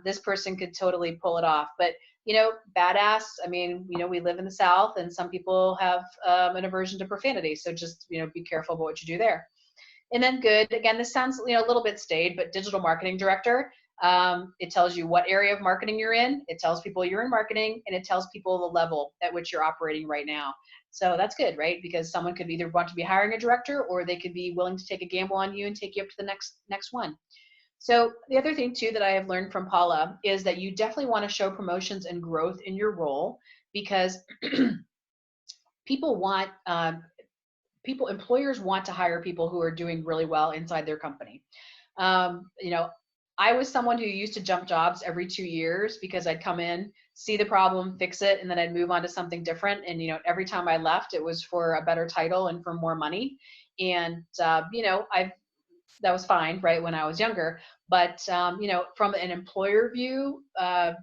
S1: this person could totally pull it off. But, you know, badass, I mean, you know, we live in the South and some people have an aversion to profanity. So just, you know, be careful about what you do there. And then good, again, this sounds, you know, a little bit staid, but digital marketing director. It tells you what area of marketing you're in. It tells people you're in marketing, and it tells people the level at which you're operating right now. So that's good, right? Because someone could either want to be hiring a director, or they could be willing to take a gamble on you and take you up to the next one. So the other thing too that I have learned from Paula is that you definitely want to show promotions and growth in your role, because employers want to hire people who are doing really well inside their company. You know, I was someone who used to jump jobs every 2 years because I'd come in, see the problem, fix it, and then I'd move on to something different. And, you know, every time I left, it was for a better title and for more money. And, you know, that was fine, right, when I was younger. But, you know, from an employer view,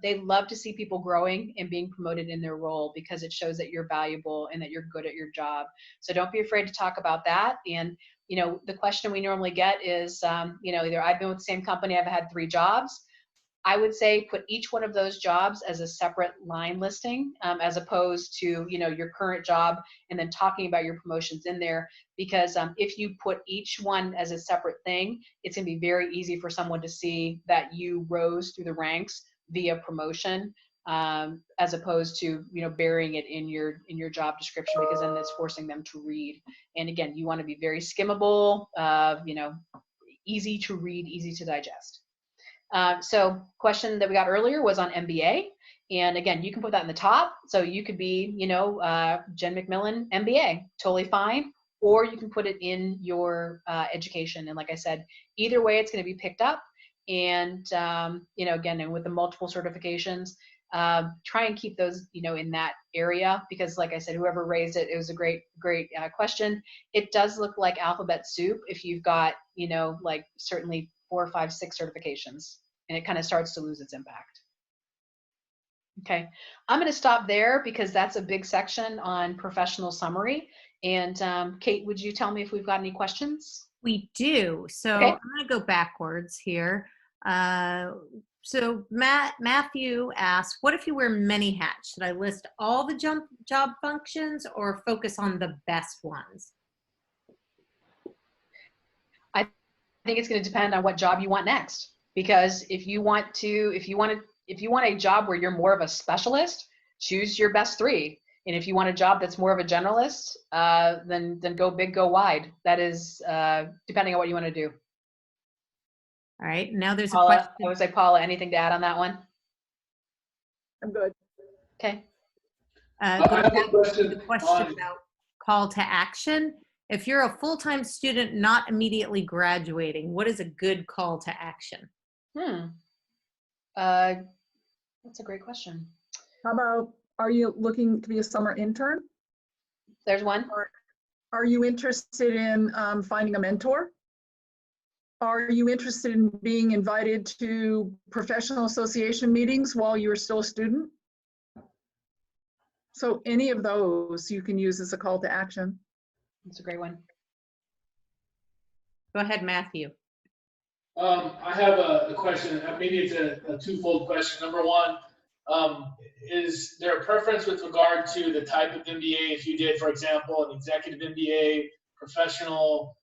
S1: they love to see people growing and being promoted in their role because it shows that you're valuable and that you're good at your job. So don't be afraid to talk about that. And, you know, the question we normally get is, you know, either I've been with the same company, I've had 3 jobs. I would say put each one of those jobs as a separate line listing, as opposed to, you know, your current job and then talking about your promotions in there. Because if you put each one as a separate thing, it's going to be very easy for someone to see that you rose through the ranks via promotion, as opposed to, you know, burying it in your job description, because then it's forcing them to read. And again, you want to be very skimmable, you know, easy to read, easy to digest. So question that we got earlier was on MBA. And again, you can put that in the top. So you could be, you know, Jenn McMillen, MBA, totally fine. Or you can put it in your education. And like I said, either way, it's going to be picked up. And, you know, again, and with the multiple certifications, try and keep those, you know, in that area, because like I said, whoever raised it, it was a great question. It does look like alphabet soup if you've got, you know, like certainly 4, 5, 6 certifications, and it kind of starts to lose its impact. Okay, I'm going to stop there because that's a big section on professional summary. And Kate, would you tell me if we've got any questions?
S7: We do. So okay. I'm going to go backwards here. So Matthew asked, what if you wear many hats? Should I list all the job functions or focus on the best ones?
S1: I think it's going to depend on what job you want next. Because if you want a job where you're more of a specialist, choose your best 3. And if you want a job that's more of a generalist, then go big, go wide. That is depending on what you want to do.
S7: All right. Now there's
S1: Paula,
S7: a question.
S1: I would say, Paula, anything to add on that one?
S2: I'm good.
S1: Okay.
S5: I have a question
S7: about call to action. If you're a full-time student not immediately graduating, what is a good call to action?
S1: That's a great question.
S2: How about, are you looking to be a summer intern?
S1: There's one.
S2: Are you interested in finding a mentor? Are you interested in being invited to professional association meetings while you're still a student? So any of those you can use as a call to action.
S1: That's a great one.
S7: Go ahead, Matthew.
S5: I have a question. Maybe it's a twofold question. Number one, is there a preference with regard to the type of MBA? If you did, for example, an executive MBA, professional,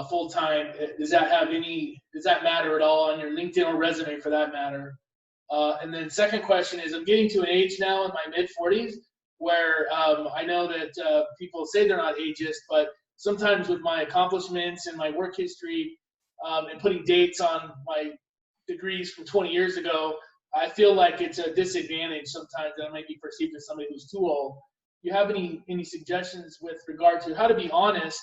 S5: full-time, does that matter at all on your LinkedIn or resume for that matter? And then second question is, I'm getting to an age now in my mid-40s where I know that people say they're not ageist, but sometimes with my accomplishments and my work history and putting dates on my degrees from 20 years ago, I feel like it's a disadvantage sometimes that I might be perceived as somebody who's too old. Do you have any suggestions with regard to how to be honest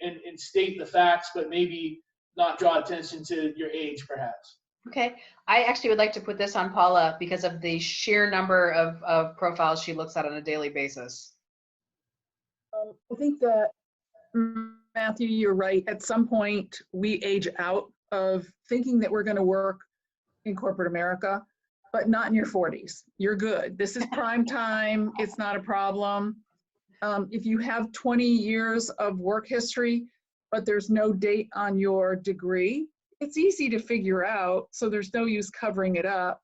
S5: and state the facts, but maybe not draw attention to your age, perhaps?
S1: Okay, I actually would like to put this on Paula because of the sheer number of profiles she looks at on a daily basis.
S2: I think that, Matthew, you're right. At some point, we age out of thinking that we're going to work in corporate America, but not in your 40s. You're good. This is prime time. It's not a problem. If you have 20 years of work history, but there's no date on your degree, it's easy to figure out, so there's no use covering it up.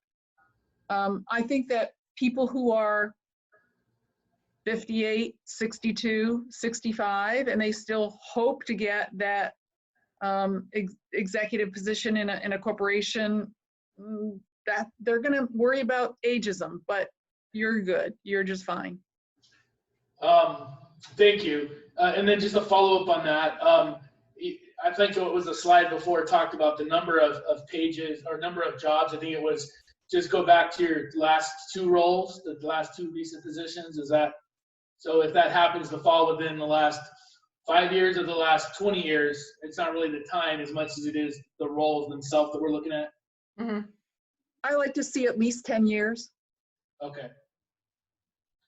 S2: I think that people who are 58, 62, 65, and they still hope to get that executive position in a corporation, that they're going to worry about ageism, but you're good. You're just fine.
S5: Thank you. And then just a follow up on that. I think it was a slide before it talked about the number of pages or number of jobs. I think it was just go back to your last two roles, the last two recent positions. Is that so? If that happens to fall within the last 5 years or the last 20 years, it's not really the time as much as it is the roles themselves that we're looking at.
S1: Mm-hmm.
S2: I like to see at least 10 years.
S5: Okay.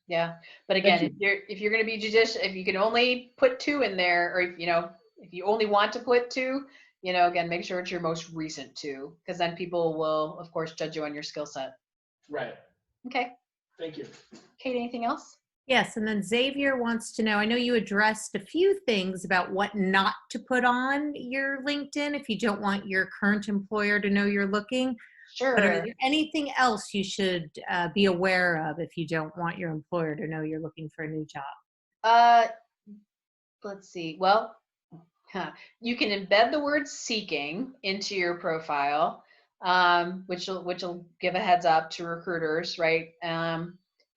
S1: Yeah, but again, if you're going to be judicious, if you can only put 2 in there, or if you only want to put 2, again, make sure it's your most recent 2, because then people will, of course, judge you on your skill set.
S5: Right.
S1: Okay.
S5: Thank you.
S1: Kate, anything else?
S7: Yes, and then Xavier wants to know, I know you addressed a few things about what not to put on your LinkedIn if you don't want your current employer to know you're looking.
S1: Sure.
S7: But is there anything else you should be aware of if you don't want your employer to know you're looking for a new job?
S1: Let's see. Well, you can embed the word seeking into your profile, which will give a heads up to recruiters, right?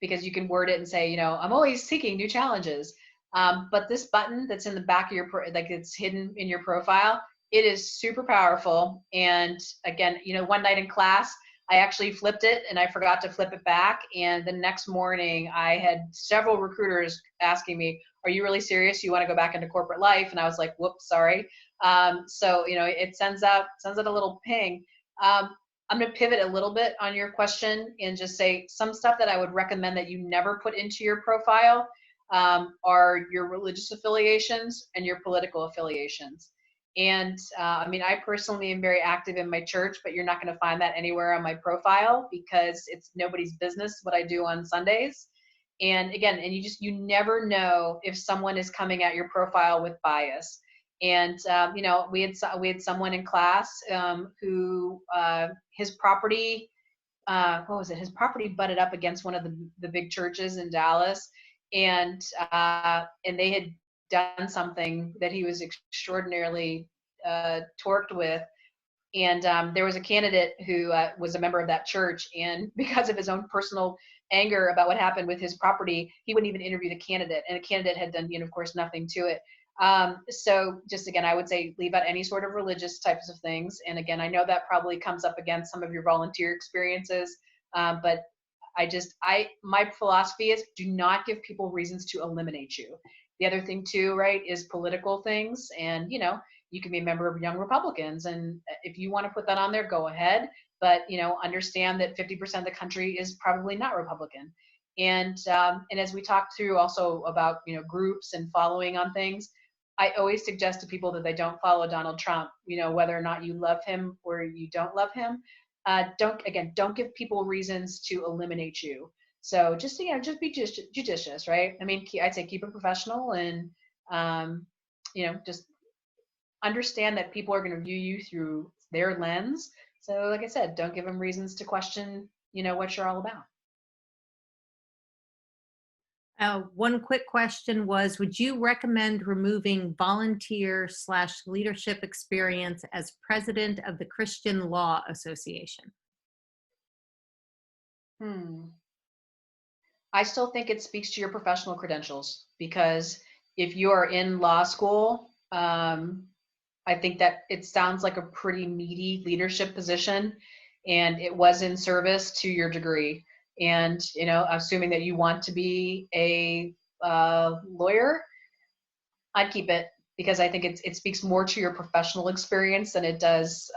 S1: Because you can word it and say, I'm always seeking new challenges. But this button that's in the back of your, like it's hidden in your profile, it is super powerful. And again, one night in class, I actually flipped it and I forgot to flip it back. And the next morning I had several recruiters asking me, are you really serious? You want to go back into corporate life? And I was like, whoops, sorry. So, it sends out a little ping. I'm going to pivot a little bit on your question and just say some stuff that I would recommend that you never put into your profile are your religious affiliations and your political affiliations. And I personally am very active in my church, but you're not going to find that anywhere on my profile because it's nobody's business what I do on Sundays. And again, you never know if someone is coming at your profile with bias. And we had someone in class who his property, his property butted up against one of the big churches in Dallas, and they had done something that he was extraordinarily torqued with. And there was a candidate who was a member of that church, and because of his own personal anger about what happened with his property, he wouldn't even interview the candidate, and the candidate had done, of course, nothing to it. So just again, I would say leave out any sort of religious types of things. And again, I know that probably comes up against some of your volunteer experiences, but my philosophy is do not give people reasons to eliminate you. The other thing too, right, is political things. And, you can be a member of Young Republicans. And if you want to put that on there, go ahead. But, understand that 50% of the country is probably not Republican. And as we talked through also about, groups and following on things, I always suggest to people that they don't follow Donald Trump, whether or not you love him or you don't love him. Don't give people reasons to eliminate you. So just be judicious, right? I'd say keep it professional and, just understand that people are going to view you through their lens. So like I said, don't give them reasons to question, what you're all about.
S7: One quick question was, would you recommend removing volunteer/leadership experience as president of the Christian Law Association?
S1: I still think it speaks to your professional credentials, because if you are in law school, I think that it sounds like a pretty meaty leadership position, and it was in service to your degree. And, you know, assuming that you want to be a lawyer, I'd keep it, because I think it speaks more to your professional experience than it does,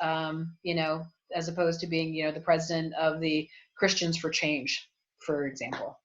S1: you know, as opposed to being, you know, the president of the Christians for Change, for example.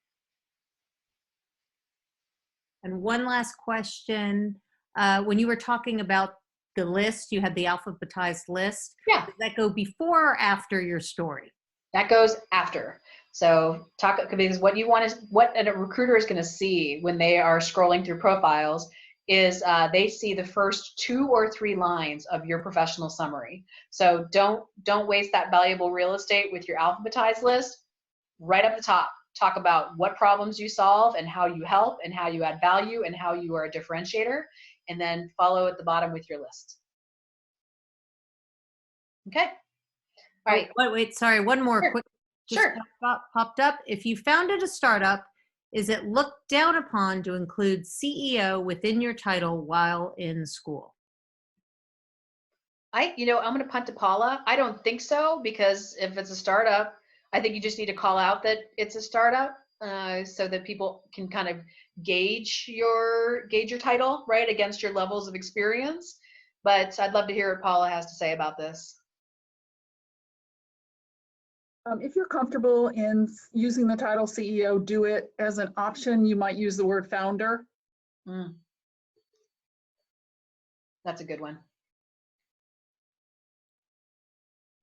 S7: And one last question. When you were talking about the list, you had the alphabetized list.
S1: Yeah.
S7: Does that go before or after your story?
S1: That goes after. So because what you want is, what a recruiter is going to see when they are scrolling through profiles is they see the first 2 or 3 lines of your professional summary. So don't waste that valuable real estate with your alphabetized list. Right up the top, talk about what problems you solve and how you help and how you add value and how you are a differentiator, and then follow at the bottom with your list. Okay. All right.
S7: Wait, sorry, one more
S1: Sure.
S7: quick.
S1: Sure.
S7: Popped up. If you founded a startup, is it looked down upon to include CEO within your title while in school?
S1: You know, I'm going to punt to Paula. I don't think so, because if it's a startup, I think you just need to call out that it's a startup, so that people can kind of gauge your title, right, against your levels of experience. But I'd love to hear what Paula has to say about this.
S2: If you're comfortable in using the title CEO, do it. As an option, you might use the word founder.
S1: That's a good one.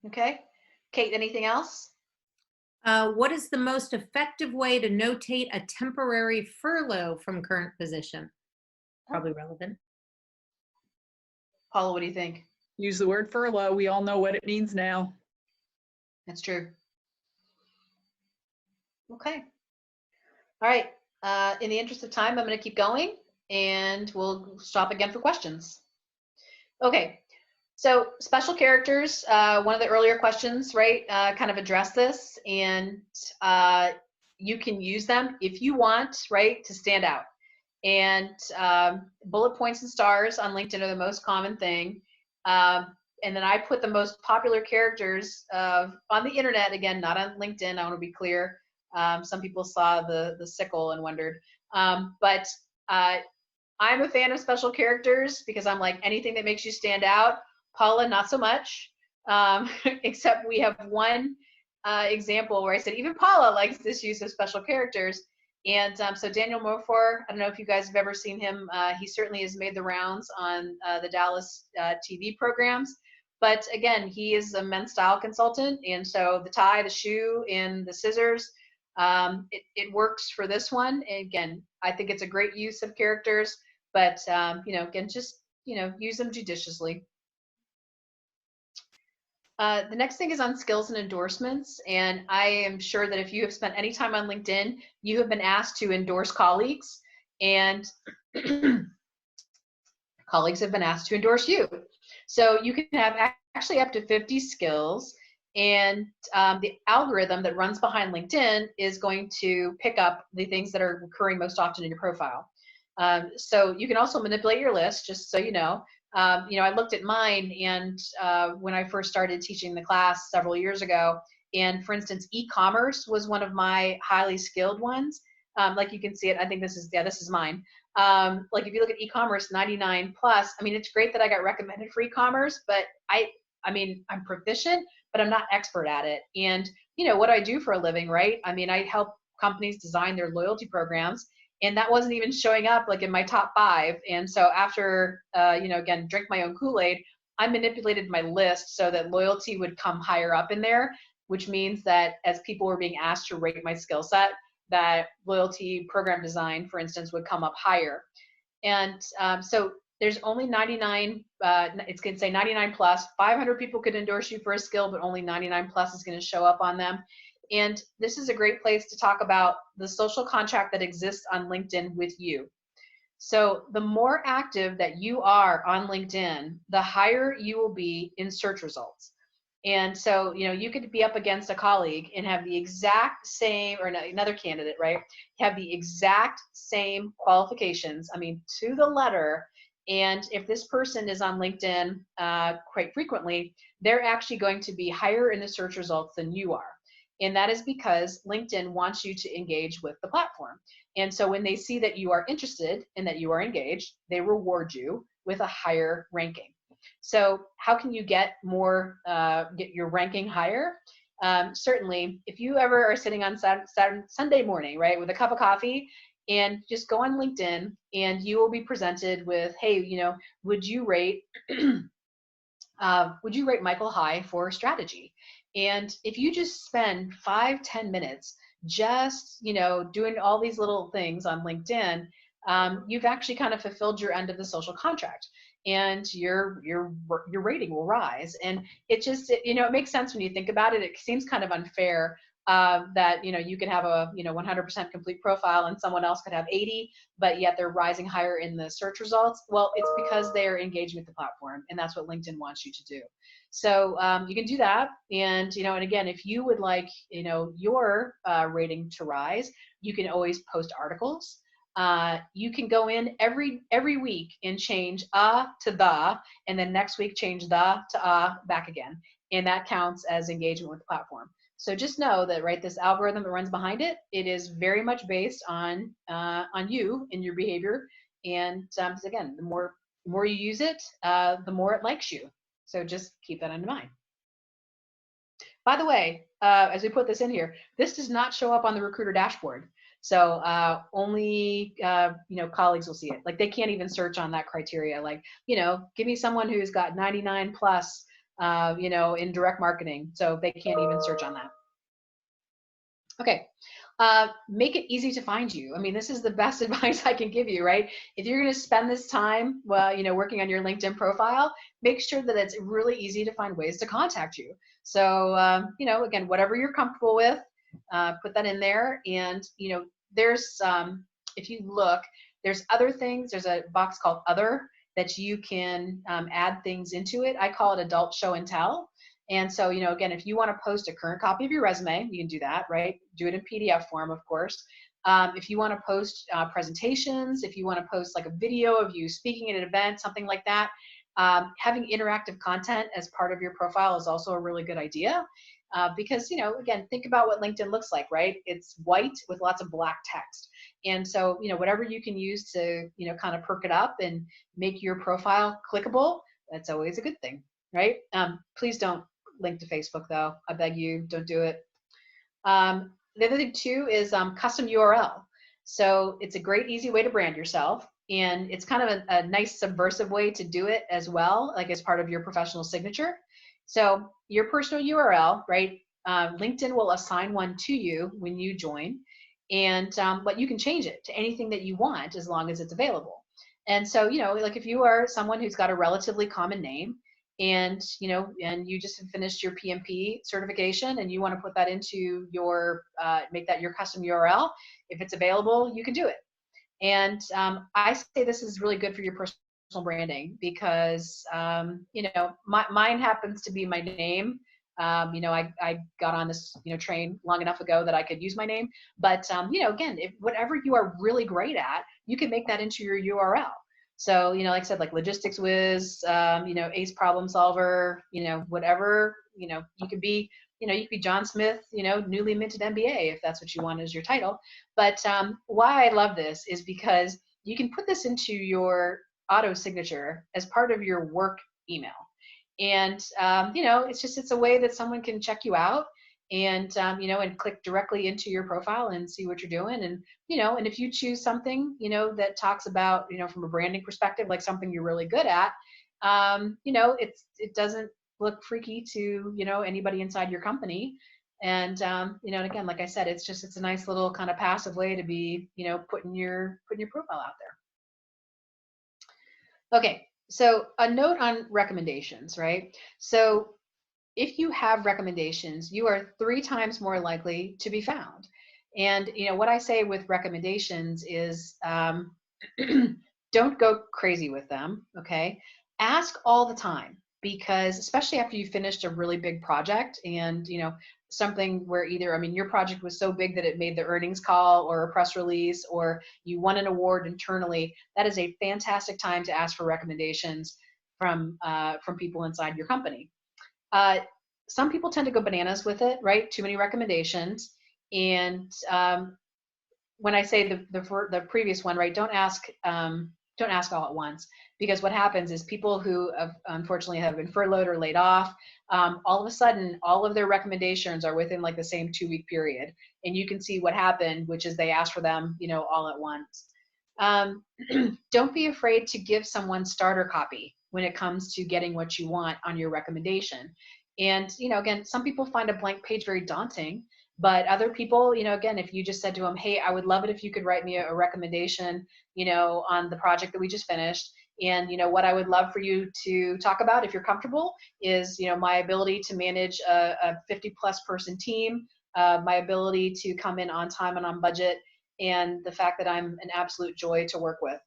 S1: Okay. Kate, anything else?
S7: What is the most effective way to notate a temporary furlough from current position? Probably relevant.
S1: Paula, what do you think?
S2: Use the word furlough. We all know what it means now.
S1: That's true. Okay. All right. In the interest of time, I'm going to keep going, and we'll stop again for questions. Okay. So special characters, one of the earlier questions, right, kind of addressed this, and you can use them if you want, right, to stand out. And bullet points and stars on LinkedIn are the most common thing. And then I put the most popular characters on the internet, again, not on LinkedIn, I want to be clear. Some people saw the sickle and wondered. But I'm a fan of special characters, because I'm like, anything that makes you stand out. Paula, not so much, except we have one example where I said even Paula likes this use of special characters. And so Daniel Mofor, I don't know if you guys have ever seen him. He certainly has made the rounds on the Dallas TV programs. But again, he is a men's style consultant. And so the tie, the shoe, and the scissors, it works for this one. And again, I think it's a great use of characters. But, you know, again, just, you know, use them judiciously. The next thing is on skills and endorsements. And I am sure that if you have spent any time on LinkedIn, you have been asked to endorse colleagues, and colleagues have been asked to endorse you. So you can have actually up to 50 skills, and the algorithm that runs behind LinkedIn is going to pick up the things that are occurring most often in your profile. So you can also manipulate your list, just so you know. You know, I looked at mine, and when I first started teaching the class several years ago, and for instance, e-commerce was one of my highly skilled ones. Like you can see it, I think this is mine. Like if you look at e-commerce, 99 plus, I mean, it's great that I got recommended for e-commerce, but I mean, I'm proficient, but I'm not expert at it. And you know, what I do for a living, right? I mean, I help companies design their loyalty programs, and that wasn't even showing up like in my top 5. And so after, you know, again, drink my own Kool-Aid, I manipulated my list so that loyalty would come higher up in there, which means that as people were being asked to rate my skill set, that loyalty program design, for instance, would come up higher. And so there's only 99, it's going to say 99 plus, 500 people could endorse you for a skill, but only 99 plus is going to show up on them. And this is a great place to talk about the social contract that exists on LinkedIn with you. So the more active that you are on LinkedIn, the higher you will be in search results. And so, you could be up against a colleague and have the exact same, or another candidate, right? Have the exact same qualifications, I mean, to the letter. And if this person is on LinkedIn quite frequently, they're actually going to be higher in the search results than you are. And that is because LinkedIn wants you to engage with the platform. And so when they see that you are interested and that you are engaged, they reward you with a higher ranking. So how can you get more, get your ranking higher? Certainly, if you ever are sitting on Sunday morning, right, with a cup of coffee, and just go on LinkedIn, and you will be presented with, hey, would you rate Michael high for strategy? And if you just spend 5-10 minutes just doing all these little things on LinkedIn, you've actually kind of fulfilled your end of the social contract, and your rating will rise. And it just it makes sense when you think about it. It seems kind of unfair that you could have a 100% complete profile and someone else could have 80, but yet they're rising higher in the search results. Well, it's because they're engaging with the platform, and that's what LinkedIn wants you to do. So you can do that, and and again, if you would like your rating to rise, you can always post articles. You can go in every week and change to the, and then next week change the to back again, and that counts as engagement with the platform. So just know that, right, this algorithm that runs behind it, it is very much based on you and your behavior. And again, the more you use it, the more it likes you. So just keep that in mind. By the way, as we put this in here, this does not show up on the recruiter dashboard. So only colleagues will see it. Like, they can't even search on that criteria. Like, give me someone who's got 99 plus in direct marketing. So they can't even search on that. Okay. Make it easy to find you. I mean, this is the best advice I can give you, right? If you're going to spend this time, working on your LinkedIn profile, make sure that it's really easy to find ways to contact you. So, again, whatever you're comfortable with, put that in there. And, there's, if you look, there's other things. There's a box called Other that you can add things into it. I call it Adult Show and Tell. And so, again, if you want to post a current copy of your resume, you can do that, right? Do it in PDF form, of course. If you want to post presentations, if you want to post like a video of you speaking at an event, something like that, having interactive content as part of your profile is also a really good idea. Because, again, think about what LinkedIn looks like, right? It's white with lots of black text. And so, whatever you can use to, kind of perk it up and make your profile clickable, that's always a good thing, right? Please don't link to Facebook, though. I beg you, don't do it. The other thing, too, is custom URL. So it's a great, easy way to brand yourself. And it's kind of a nice subversive way to do it as well, like as part of your professional signature. So your personal URL, right? LinkedIn will assign one to you when you join, and but you can change it to anything that you want as long as it's available. And so, like if you are someone who's got a relatively common name, and and you just finished your PMP certification, and you want to put that into your make that your custom URL, if it's available, you can do it. And I say this is really good for your personal branding because, mine happens to be my name. I got on this, train long enough ago that I could use my name. But, again, if whatever you are really great at, you can make that into your URL. So, like I said, like logistics whiz, ace problem solver, whatever, you could be, you could be John Smith, newly minted MBA, if that's what you want as your title. But why I love this is because you can put this into your auto signature as part of your work email. And, it's a way that someone can check you out and, and click directly into your profile and see what you're doing. And, and if you choose something, that talks about, from a branding perspective, like something you're really good at, it doesn't look freaky to, anybody inside your company. And, and again, like I said, it's a nice little kind of passive way to be, putting your profile out there. Okay. So a note on recommendations, right? So if you have recommendations, you are 3 times more likely to be found. And, what I say with recommendations is don't go crazy with them, okay? Ask all the time. because especially after you finished a really big project and, you know, something where either, I mean, your project was so big that it made the earnings call or a press release, or you won an award internally, that is a fantastic time to ask for recommendations from people inside your company. Some people tend to go bananas with it, right? Too many recommendations. And when I say the previous one, right, don't ask all at once, because what happens is people who have, unfortunately have been furloughed or laid off, all of a sudden, all of their recommendations are within like the same 2-week period. And you can see what happened, which is they asked for them, you know, all at once. Don't be afraid to give someone starter copy when it comes to getting what you want on your recommendation. And, you know, again, some people find a blank page very daunting, but other people, you know, again, if you just said to them, hey, I would love it if you could write me a recommendation, you know, on the project that we just finished. And, you know, what I would love for you to talk about, if you're comfortable, is, you know, my ability to manage a 50+ person team, my ability to come in on time and on budget, and the fact that I'm an absolute joy to work with.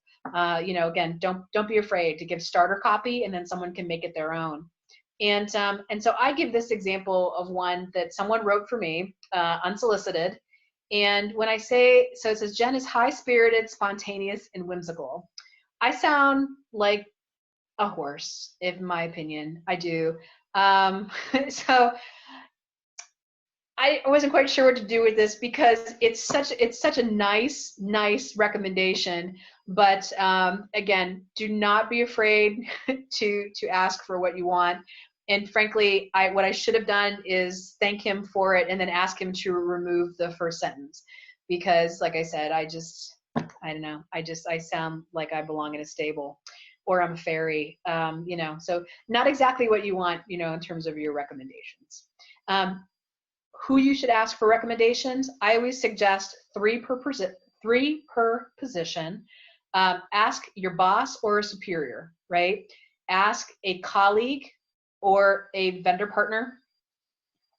S1: You know, again, don't be afraid to give starter copy, and then someone can make it their own. And so I give this example of one that someone wrote for me, unsolicited. And when I say, so it says, Jenn is high-spirited, spontaneous, and whimsical. I sound like a horse, in my opinion. I do. So I wasn't quite sure what to do with this, because it's such a nice recommendation. But again, do not be afraid to ask for what you want. And frankly, what I should have done is thank him for it and then ask him to remove the first sentence, because like I said, I don't know. I sound like I belong in a stable, or I'm a fairy, you know, so not exactly what you want, you know, in terms of your recommendations. Who you should ask for recommendations, I always suggest 3 per position. Ask your boss or a superior, right? Ask a colleague or a vendor partner.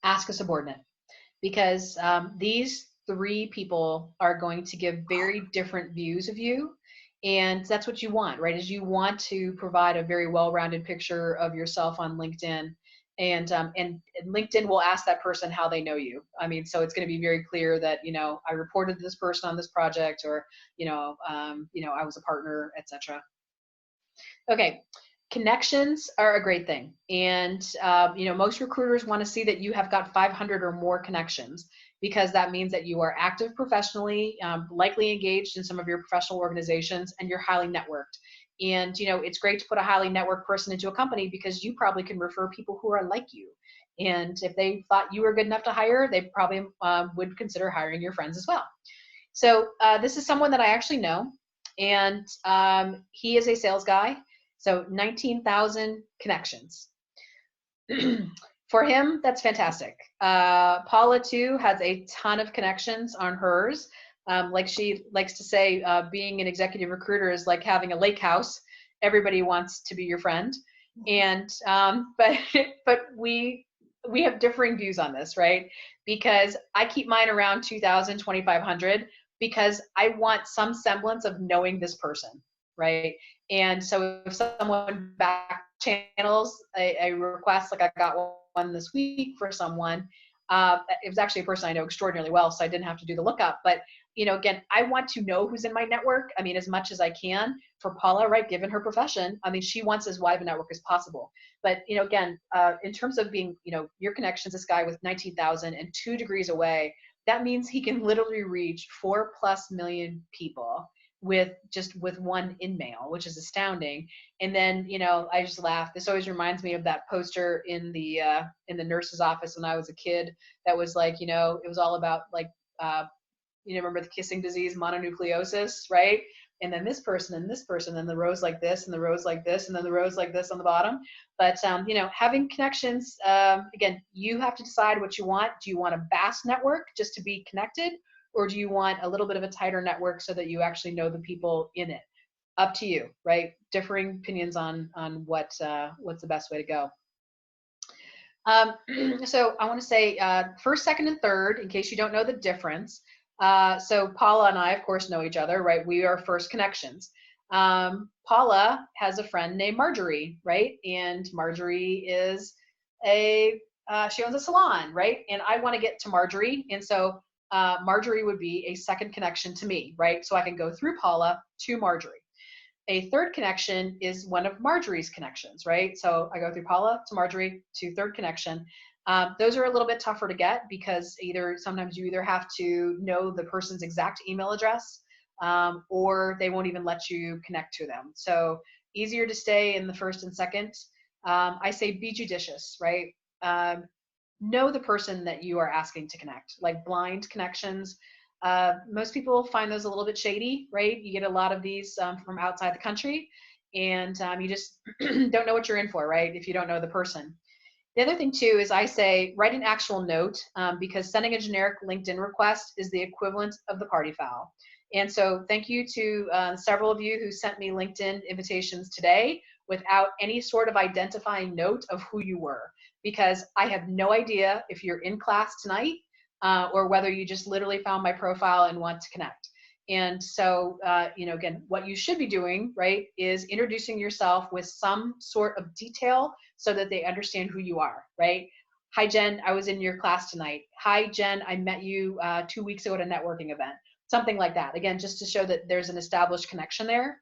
S1: Ask a subordinate, because these 3 people are going to give very different views of you. And that's what you want, right? Is you want to provide a very well-rounded picture of yourself on LinkedIn. And LinkedIn will ask that person how they know you. I mean, so it's going to be very clear that, you know, I reported to this person on this project, or, you know, I was a partner, etc. Okay. Connections are a great thing. And, you know, most recruiters want to see that you have got 500 or more connections, because that means that you are active professionally, likely engaged in some of your professional organizations, and you're highly networked. And, you know, it's great to put a highly networked person into a company, because you probably can refer people who are like you. And if they thought you were good enough to hire, they probably would consider hiring your friends as well. So this is someone that I actually know, and he is a sales guy. So 19,000 connections. For him, that's fantastic. Paula, too, has a ton of connections on hers. Like she likes to say, being an executive recruiter is like having a lake house. Everybody wants to be your friend. And but we have differing views on this, right? Because I keep mine around 2,000, 2,500, because I want some semblance of knowing this person, right? And so if someone back channels a request, like I got one this week for someone, it was actually a person I know extraordinarily well, so I didn't have to do the lookup. But, you know, again, I want to know who's in my network. I mean, as much as I can. For Paula, right, given her profession, I mean, she wants as wide of a network as possible. But, you know, again, in terms of being, you know, your connections, this guy with 19,000 and 2 degrees away, that means he can literally reach 4+ million people with one InMail, which is astounding. And then, you know, I just laugh. This always reminds me of that poster in the nurse's office when I was a kid, that was like, you know, it was all about like, you know, remember the kissing disease, mononucleosis, right? And then this person and this person, and the rows like this, and the rows like this, and then the rows like this on the bottom. But, you know, having connections, again, you have to decide what you want. Do you want a vast network just to be connected? Or do you want a little bit of a tighter network so that you actually know the people in it? Up to you, right? Differing opinions on what's the best way to go. So I want to say first, second, and third, in case you don't know the difference. So Paula and I, of course, know each other, right? We are first connections. Paula has a friend named Marjorie, right? And Marjorie is she owns a salon, right? And I want to get to Marjorie. And so Marjorie would be a second connection to me, right? So I can go through Paula to Marjorie. A third connection is one of Marjorie's connections, right? So I go through Paula to Marjorie to third connection. Those are a little bit tougher to get because sometimes you either have to know the person's exact email address or they won't even let you connect to them. So easier to stay in the first and second. I say be judicious, right? Know the person that you are asking to connect, like blind connections. Most people find those a little bit shady, right? You get a lot of these from outside the country, and you just don't know what you're in for, right? If you don't know the person. The other thing too is I say write an actual note because sending a generic LinkedIn request is the equivalent of the party foul. And so thank you to several of you who sent me LinkedIn invitations today without any sort of identifying note of who you were, because I have no idea if you're in class tonight or whether you just literally found my profile and want to connect. And so, again, what you should be doing, right, is introducing yourself with some sort of detail so that they understand who you are, right? Hi, Jen, I was in your class tonight. Hi, Jen, I met you 2 weeks ago at a networking event. Something like that. Again, just to show that there's an established connection there.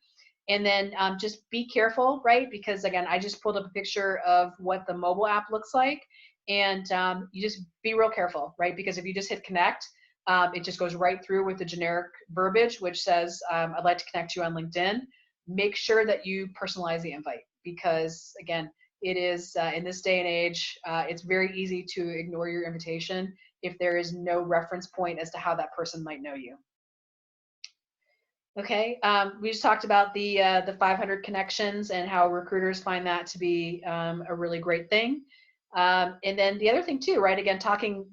S1: And then just be careful, right? Because again, I just pulled up a picture of what the mobile app looks like. And you just be real careful, right? Because if you just hit connect, it just goes right through with the generic verbiage, which says, I'd like to connect you on LinkedIn. Make sure that you personalize the invite because again, it is in this day and age, it's very easy to ignore your invitation if there is no reference point as to how that person might know you. Okay, we just talked about the 500 connections and how recruiters find that to be a really great thing. And then the other thing too, right? Again,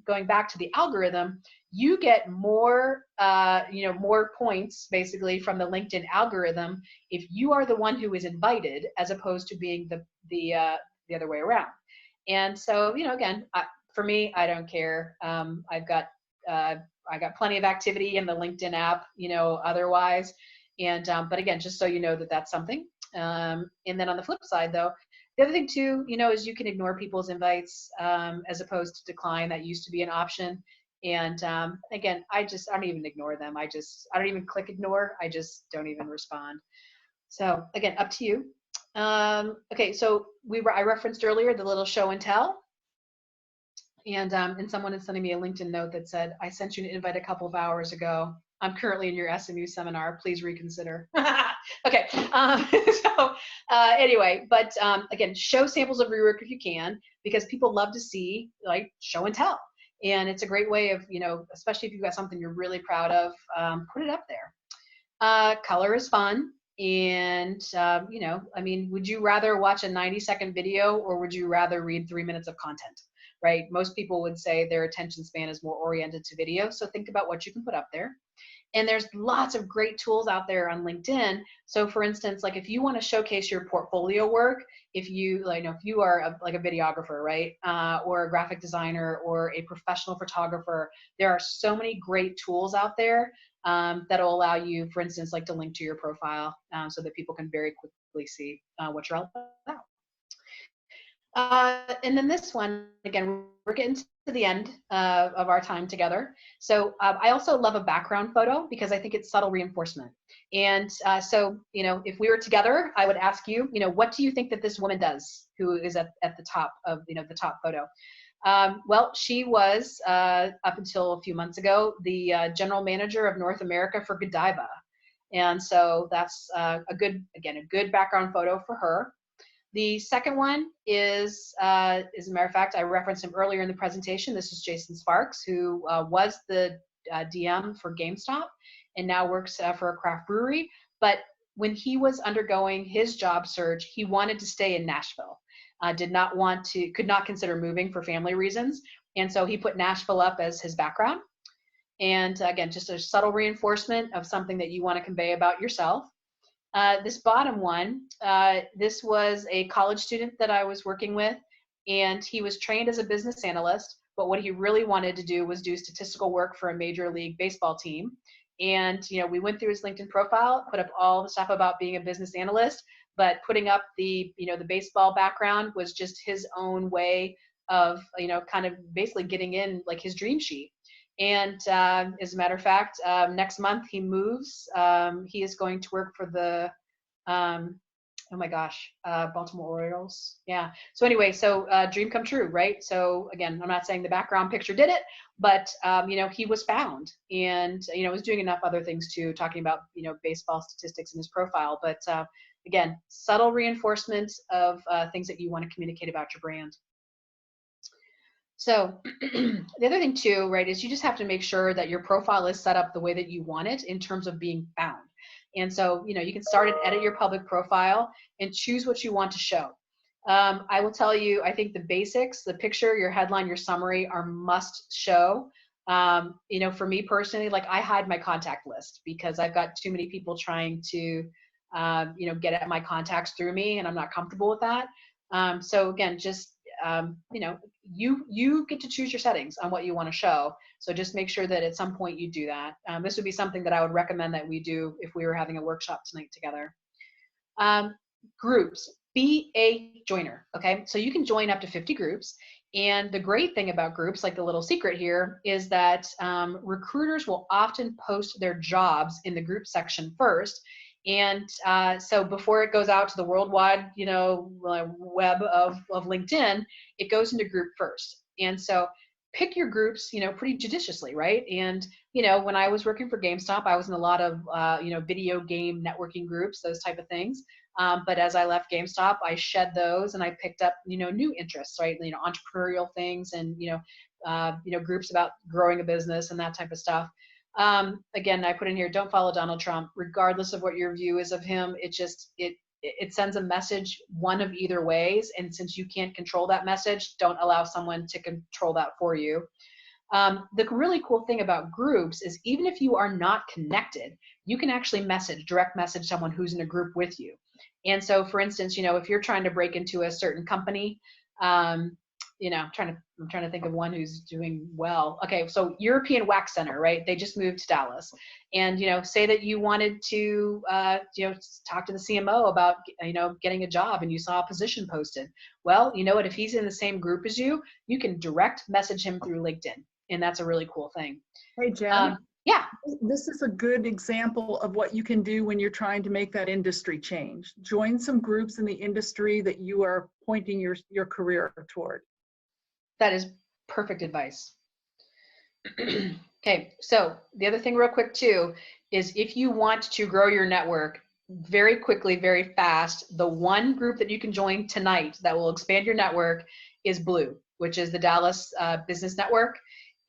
S1: going back to the algorithm, you get more, more points basically from the LinkedIn algorithm if you are the one who is invited, as opposed to being the other way around. And so, again, for me, I don't care. I got plenty of activity in the LinkedIn app, otherwise. And, but again, just so you know that that's something. And then on the flip side though, the other thing too, is you can ignore people's invites as opposed to decline. That used to be an option. And again, I don't even ignore them. I don't even click ignore. I just don't even respond. So again, up to you. Okay, so I referenced earlier the little show and tell. And someone is sending me a LinkedIn note that said, I sent you an invite a couple of hours ago. I'm currently in your SMU seminar. Please reconsider. Okay. Anyway, but again, show samples of your work if you can, because people love to see like show and tell. And it's a great way of, especially if you've got something you're really proud of, put it up there. Color is fun. And, would you rather watch a 90-second video or would you rather read 3 minutes of content? Right? Most people would say their attention span is more oriented to video. So think about what you can put up there. And there's lots of great tools out there on LinkedIn. So for instance, like if you want to showcase your portfolio work, if you are a videographer, right? Or a graphic designer or a professional photographer, there are so many great tools out there that'll allow you, for instance, like to link to your profile so that people can very quickly see what you're all about. And then this one, again, we're getting to the end of our time together. So I also love a background photo because I think it's subtle reinforcement. And so, if we were together, I would ask you, what do you think that this woman does who is at the top of, the top photo? Well, she was, up until a few months ago, the general manager of North America for Godiva. And so that's a good background photo for her. The second one is, as a matter of fact, I referenced him earlier in the presentation. This is Jason Sparks, who was the DM for GameStop and now works for a craft brewery. But when he was undergoing his job search, he wanted to stay in Nashville. Could not consider moving for family reasons. And so he put Nashville up as his background. And again, just a subtle reinforcement of something that you want to convey about yourself. This bottom one, this was a college student that I was working with, and he was trained as a business analyst, but what he really wanted to do was do statistical work for a major league baseball team. And, we went through his LinkedIn profile, put up all the stuff about being a business analyst, but putting up the, the baseball background was just his own way of, kind of basically getting in like his dream sheet. And as a matter of fact, next month he moves. He is going to work for the, oh my gosh, Baltimore Orioles. Yeah. So anyway, so dream come true, right? So again, I'm not saying the background picture did it, but he was found, and was doing enough other things too, talking about baseball statistics in his profile. But again, subtle reinforcement of things that you want to communicate about your brand. So the other thing too, right, is you just have to make sure that your profile is set up the way that you want it in terms of being found. And so, you can start and edit your public profile and choose what you want to show. I will tell you, I think the basics, the picture, your headline, your summary are must show. For me personally, like I hide my contact list because I've got too many people trying to, get at my contacts through me, and I'm not comfortable with that. So again, just, you get to choose your settings on what you want to show. So just make sure that at some point you do that. This would be something that I would recommend that we do if we were having a workshop tonight together. Groups, be a joiner, okay? So you can join up to 50 groups. And the great thing about groups, like the little secret here, is that recruiters will often post their jobs in the group section first. And so before it goes out to the worldwide, web of LinkedIn, it goes into group first. And so pick your groups, pretty judiciously, right? And, when I was working for GameStop, I was in a lot of, video game networking groups, those type of things. But as I left GameStop, I shed those and I picked up, new interests, right? Entrepreneurial things and, groups about growing a business and that type of stuff. Again, I put in here, don't follow Donald Trump, regardless of what your view is of him. It sends a message one of either ways. And since you can't control that message, don't allow someone to control that for you. The really cool thing about groups is even if you are not connected, you can actually direct message someone who's in a group with you. And so for instance, if you're trying to break into a certain company, I'm trying to think of one who's doing well. Okay, so European Wax Center, right? They just moved to Dallas, and say that you wanted to talk to the CMO about getting a job, and you saw a position posted. Well, you know what? If he's in the same group as you, you can direct message him through LinkedIn, and that's a really cool thing.
S2: Hey, Jen.
S1: Yeah.
S2: This is a good example of what you can do when you're trying to make that industry change. Join some groups in the industry that you are pointing your career toward.
S1: That is perfect advice. Okay, so the other thing real quick too is if you want to grow your network very quickly, very fast, the one group that you can join tonight that will expand your network is Blue, which is the Dallas Business Network.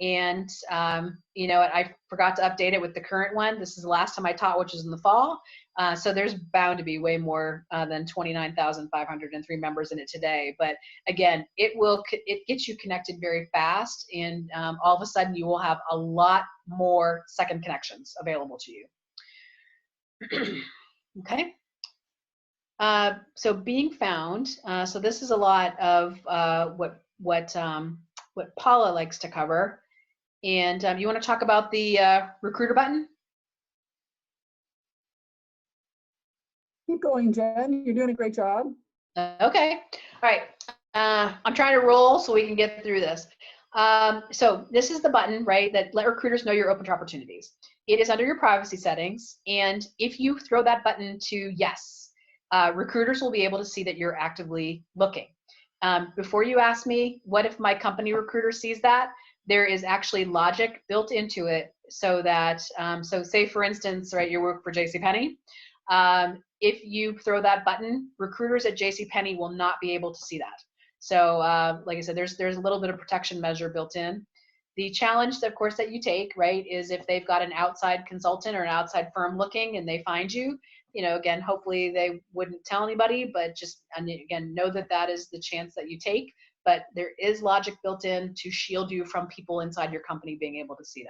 S1: And I forgot to update it with the current one. This is the last time I taught, which is in the fall. So there's bound to be way more than 29,503 members in it today. But again, it gets you connected very fast, and all of a sudden you will have a lot more second connections available to you. Okay. So being found. So this is a lot of what Paula likes to cover. And you want to talk about the recruiter button?
S2: Keep going, Jen. You're doing a great job.
S1: Okay. All right. I'm trying to roll so we can get through this. So this is the button, right, that let recruiters know you're open to opportunities. It is under your privacy settings. And if you throw that button to yes, recruiters will be able to see that you're actively looking. Before you ask me, what if my company recruiter sees that? There is actually logic built into it so that, so say for instance, right, you work for JCPenney. If you throw that button, recruiters at JCPenney will not be able to see that. So like I said, there's a little bit of protection measure built in. The challenge, of course, that you take, right, is if they've got an outside consultant or an outside firm looking and they find you, again, hopefully they wouldn't tell anybody, but just, again, know that that is the chance that you take. But there is logic built in to shield you from people inside your company being able to see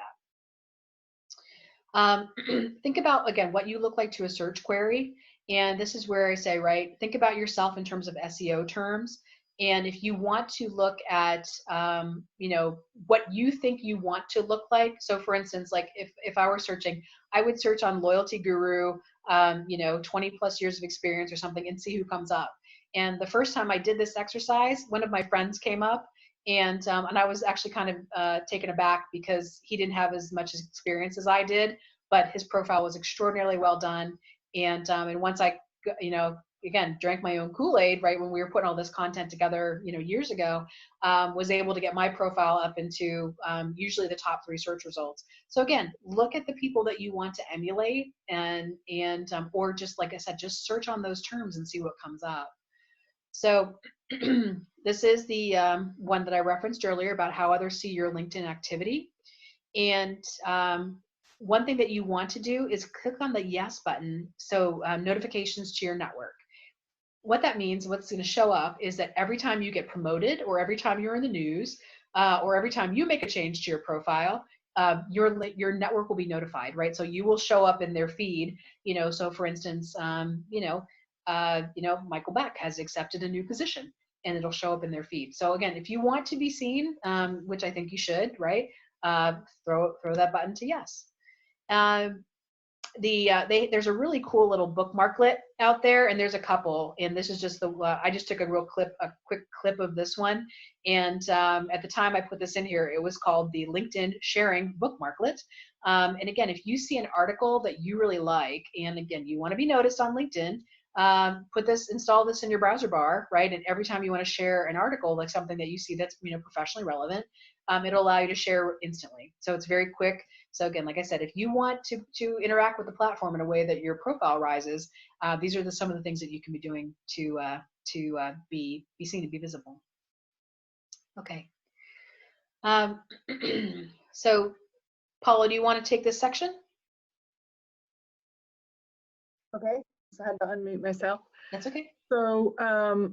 S1: that. Think about, again, what you look like to a search query. And this is where I say, right, think about yourself in terms of SEO terms. And if you want to look at, you know, what you think you want to look like. So for instance, like if I were searching, I would search on Loyalty Guru, you know, 20 plus years of experience or something, and see who comes up. And the first time I did this exercise, one of my friends came up, and I was actually kind of taken aback because he didn't have as much experience as I did, but his profile was extraordinarily well done. And once I, you know, again, drank my own Kool-Aid, right, when we were putting all this content together, you know, years ago, was able to get my profile up into usually the top 3 search results. So again, look at the people that you want to emulate, and or just, like I said, just search on those terms and see what comes up. So this is the one that I referenced earlier about how others see your LinkedIn activity. And one thing that you want to do is click on the yes button, so notifications to your network. What that means, what's going to show up is that every time you get promoted, or every time you're in the news, or every time you make a change to your profile, your network will be notified, right? So you will show up in their feed, you know. So for instance, you know, Michael Beck has accepted a new position, and it'll show up in their feed. So again, if you want to be seen, which I think you should, right? Throw that button to yes. There's a really cool little bookmarklet out there, and there's a couple, and this is just I just took a quick clip of this one, and at the time I put this in here, it was called the LinkedIn Sharing Bookmarklet. And again, if you see an article that you really like, and again, you want to be noticed on LinkedIn, install this in your browser bar, right? And every time you want to share an article, like something that you see that's, you know, professionally relevant, it'll allow you to share instantly. So it's very quick. So again, like I said, if you want to interact with the platform in a way that your profile rises, these are some of the things that you can be doing to be seen, to be visible. Okay. So Paula, do you want to take this section?
S2: Okay, so I had to unmute myself.
S1: That's okay.
S2: So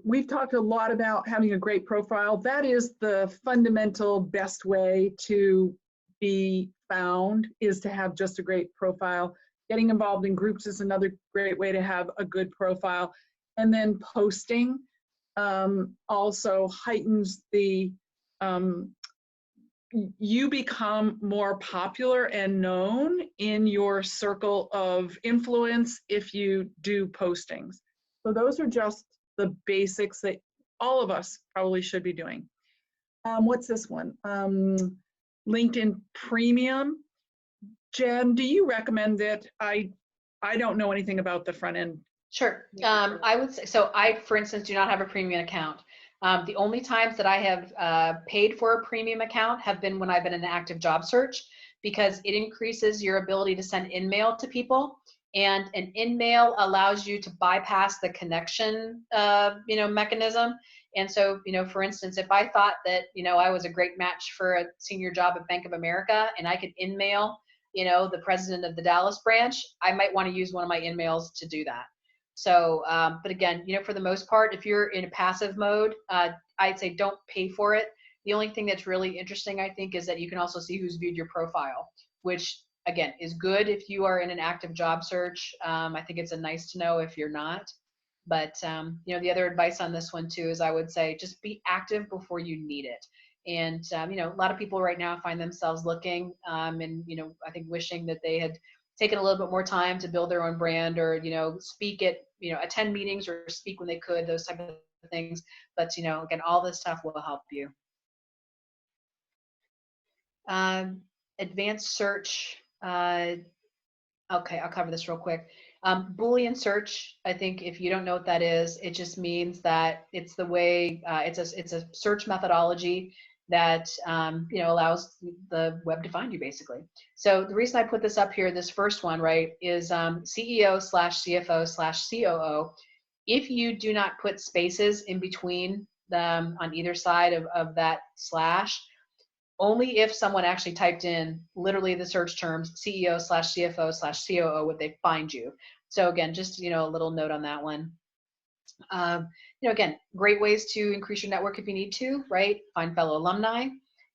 S2: we've talked a lot about having a great profile. That is the fundamental best way to be found, is to have just a great profile. Getting involved in groups is another great way to have a good profile. And then posting also heightens the, you become more popular and known in your circle of influence if you do postings. So those are just the basics that all of us probably should be doing. What's this one? LinkedIn Premium. Jen, do you recommend it? I don't know anything about the front end.
S1: Sure. I would say, so I, for instance, do not have a premium account. The only times that I have paid for a premium account have been when I've been in an active job search, because it increases your ability to send in-mail to people. And an in-mail allows you to bypass the connection, you know, mechanism. And so, you know, for instance, if I thought that, you know, I was a great match for a senior job at Bank of America, and I could in-mail, you know, the president of the Dallas branch, I might want to use one of my in-mails to do that. So, but again, you know, for the most part, if you're in a passive mode, I'd say don't pay for it. The only thing that's really interesting, I think, is that you can also see who's viewed your profile, which again is good if you are in an active job search. I think it's a nice to know if you're not. But you know, the other advice on this one too is I would say just be active before you need it. And you know, a lot of people right now find themselves looking and, you know, I think wishing that they had taken a little bit more time to build their own brand, or, you know, speak at, you know, attend meetings or speak when they could, those type of things. But, you know, again, all this stuff will help you. Advanced search. Okay, I'll cover this real quick. Boolean search, I think if you don't know what that is, it just means that it's the way, it's a search methodology that you know, allows the web to find you, basically. So the reason I put this up here, this first one, right, is CEO/CFO/COO. If you do not put spaces in between them on either side of that slash, only if someone actually typed in literally the search terms CEO/CFO/COO would they find you. So again, just, you know, a little note on that one. You know, again, great ways to increase your network if you need to, right? Find fellow alumni.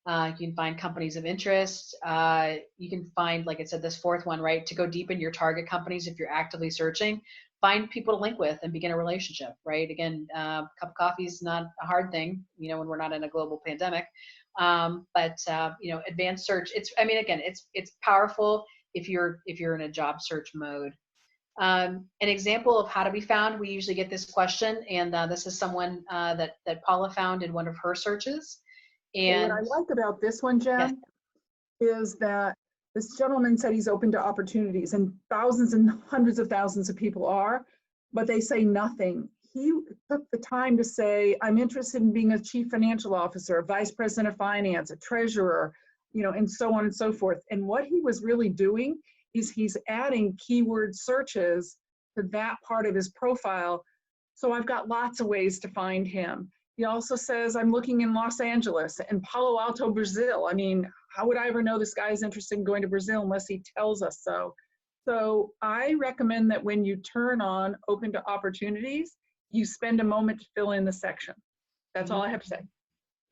S1: You can find companies of interest. You can find, like I said, this fourth one, right? To go deep in your target companies if you're actively searching. find people to link with and begin a relationship, right? Again, a cup of coffee is not a hard thing, you know, when we're not in a global pandemic. But you know, advanced search, again, it's powerful if you're in a job search mode. An example of how to be found, we usually get this question, and this is someone that Paula found in one of her searches. And
S2: what I like about this one, Jen, is that this gentleman said he's open to opportunities, and thousands and hundreds of thousands of people are, but they say nothing. He took the time to say, I'm interested in being a chief financial officer, a vice president of finance, a treasurer, you know, and so on and so forth. And what he was really doing is he's adding keyword searches to that part of his profile. So I've got lots of ways to find him. He also says, I'm looking in Los Angeles and Palo Alto, Brazil. I mean, how would I ever know this guy is interested in going to Brazil unless he tells us so? So I recommend that when you turn on open to opportunities, you spend a moment to fill in the section. That's all I have to say.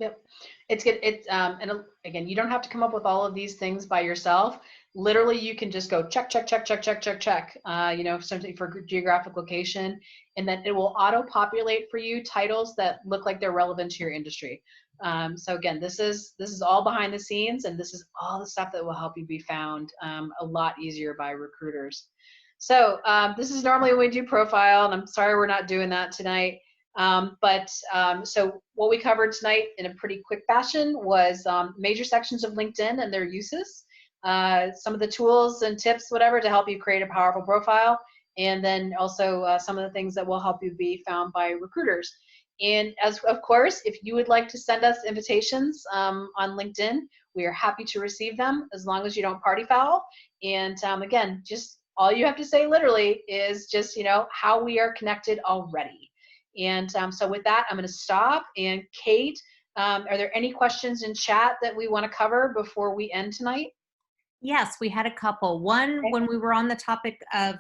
S1: Yep, it's good. And again, you don't have to come up with all of these things by yourself. Literally, you can just go check, check, check, check, check, check, check. You know, something for geographic location, and then it will auto-populate for you titles that look like they're relevant to your industry. So again, this is all behind the scenes, and this is all the stuff that will help you be found a lot easier by recruiters. So this is normally when we do profile, and I'm sorry we're not doing that tonight. So what we covered tonight in a pretty quick fashion was major sections of LinkedIn and their uses, some of the tools and tips, whatever, to help you create a powerful profile, and then also some of the things that will help you be found by recruiters. And as of course, if you would like to send us invitations on LinkedIn, we are happy to receive them as long as you don't party foul. And again, just all you have to say literally is just, you know, how we are connected already. And so with that, I'm going to stop. And Kate, are there any questions in chat that we want to cover before we end tonight?
S7: Yes, we had a couple. One, when we were on the topic of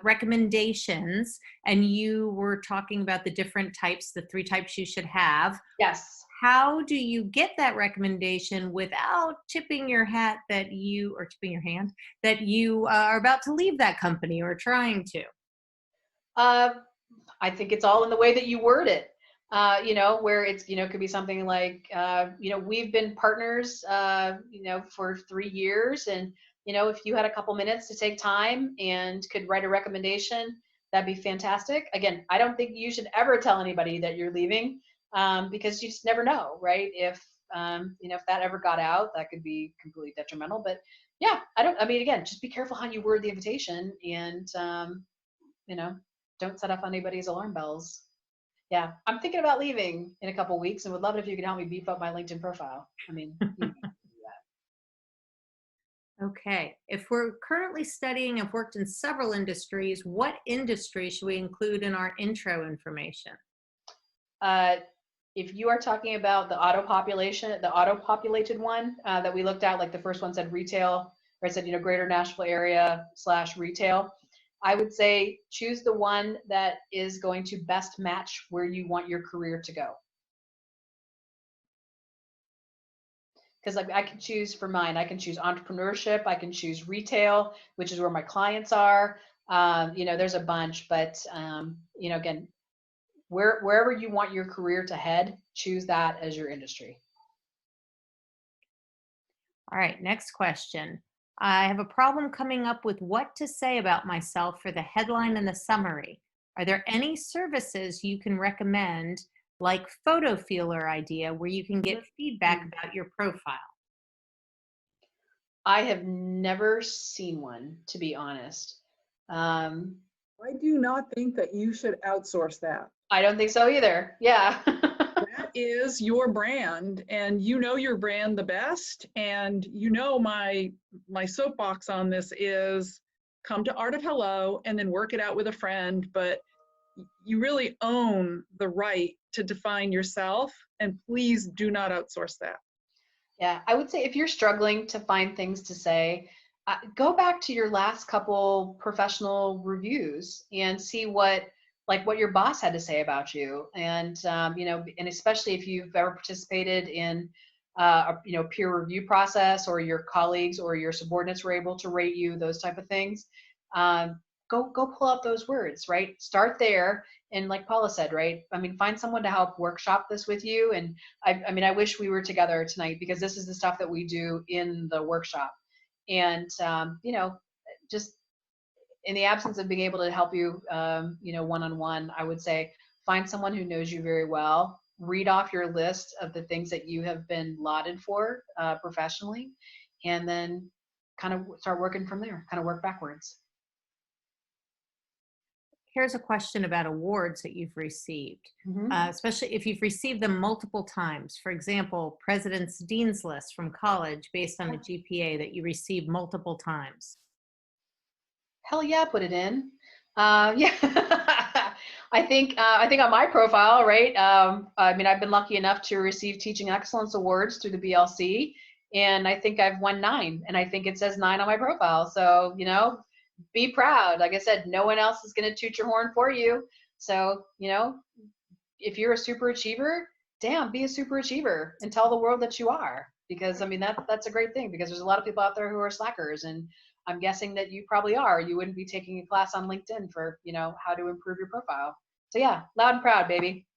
S7: recommendations, and you were talking about the different types, the 3 types you should have.
S1: Yes.
S7: How do you get that recommendation without tipping your hat that you, or tipping your hand, that you are about to leave that company or trying to?
S1: I think it's all in the way that you word it. You know, where it's, you know, could be something like, you know, we've been partners, you know, for 3 years. And, you know, if you had a couple minutes to take time and could write a recommendation, that'd be fantastic. Again, I don't think you should ever tell anybody that you're leaving because you just never know, right? If, you know, if that ever got out, that could be completely detrimental. But yeah, I mean, again, just be careful how you word the invitation, and, you know, don't set off anybody's alarm bells. Yeah, I'm thinking about leaving in a couple weeks, and would love it if you could help me beef up my LinkedIn profile. I mean, you can do that.
S7: Okay. If we're currently studying, I've worked in several industries, what industry should we include in our intro information?
S1: If you are talking about the auto-populated one that we looked at, like the first one said retail, or it said, you know, greater Nashville area / retail, I would say choose the one that is going to best match where you want your career to go. Because I can choose for mine, I can choose entrepreneurship, I can choose retail, which is where my clients are. You know, there's a bunch, but you know, again, wherever you want your career to head, choose that as your industry.
S7: All right, next question. I have a problem coming up with what to say about myself for the headline and the summary. Are there any services you can recommend, like Photo Feeler idea, where you can get feedback about your profile?
S1: I have never seen one, to be honest.
S2: I do not think that you should outsource that.
S1: I don't think so either. Yeah.
S2: That is your brand, and you know your brand the best. And you know my soapbox on this is come to Art of Hello and then work it out with a friend. But you really own the right to define yourself, and please do not outsource that.
S1: Yeah, I would say if you're struggling to find things to say, go back to your last couple professional reviews and see what your boss had to say about you. And, you know, and especially if you've ever participated in, you know, peer review process, or your colleagues or your subordinates were able to rate you, those type of things. go pull up those words, right? Start there. And like Paula said, right? I mean, find someone to help workshop this with you. And I mean, I wish we were together tonight, because this is the stuff that we do in the workshop. And, you know, just in the absence of being able to help you, you know, one-on-one, I would say find someone who knows you very well, read off your list of the things that you have been lauded for professionally, and then kind of start working from there, kind of work backwards.
S7: Here's a question about awards that you've received, especially if you've received them multiple times. For example, President's Dean's List from college based on a GPA that you received multiple times.
S1: Hell yeah, put it in. Yeah, I think on my profile, right? I mean, I've been lucky enough to receive Teaching Excellence Awards through the BLC, and I think I've won 9, and I think it says 9 on my profile. So, you know, be proud. Like I said, no one else is going to toot your horn for you. So, you know, if you're a super achiever, damn, be a super achiever and tell the world that you are. Because I mean, that's a great thing, because there's a lot of people out there who are slackers, and I'm guessing that you probably are. You wouldn't be taking a class on LinkedIn for, you know, how to improve your profile. So yeah, loud and proud, baby.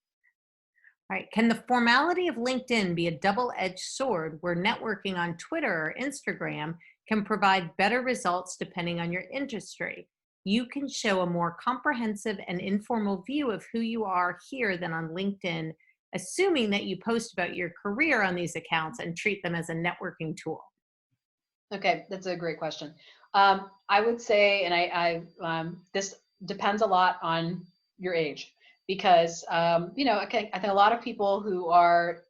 S7: All right. Can the formality of LinkedIn be a double-edged sword where networking on Twitter or Instagram can provide better results depending on your industry? You can show a more comprehensive and informal view of who you are here than on LinkedIn, assuming that you post about your career on these accounts and treat them as a networking tool. Okay,
S1: that's a great question. I would say, and this depends a lot on your age, because you know, I think a lot of people who are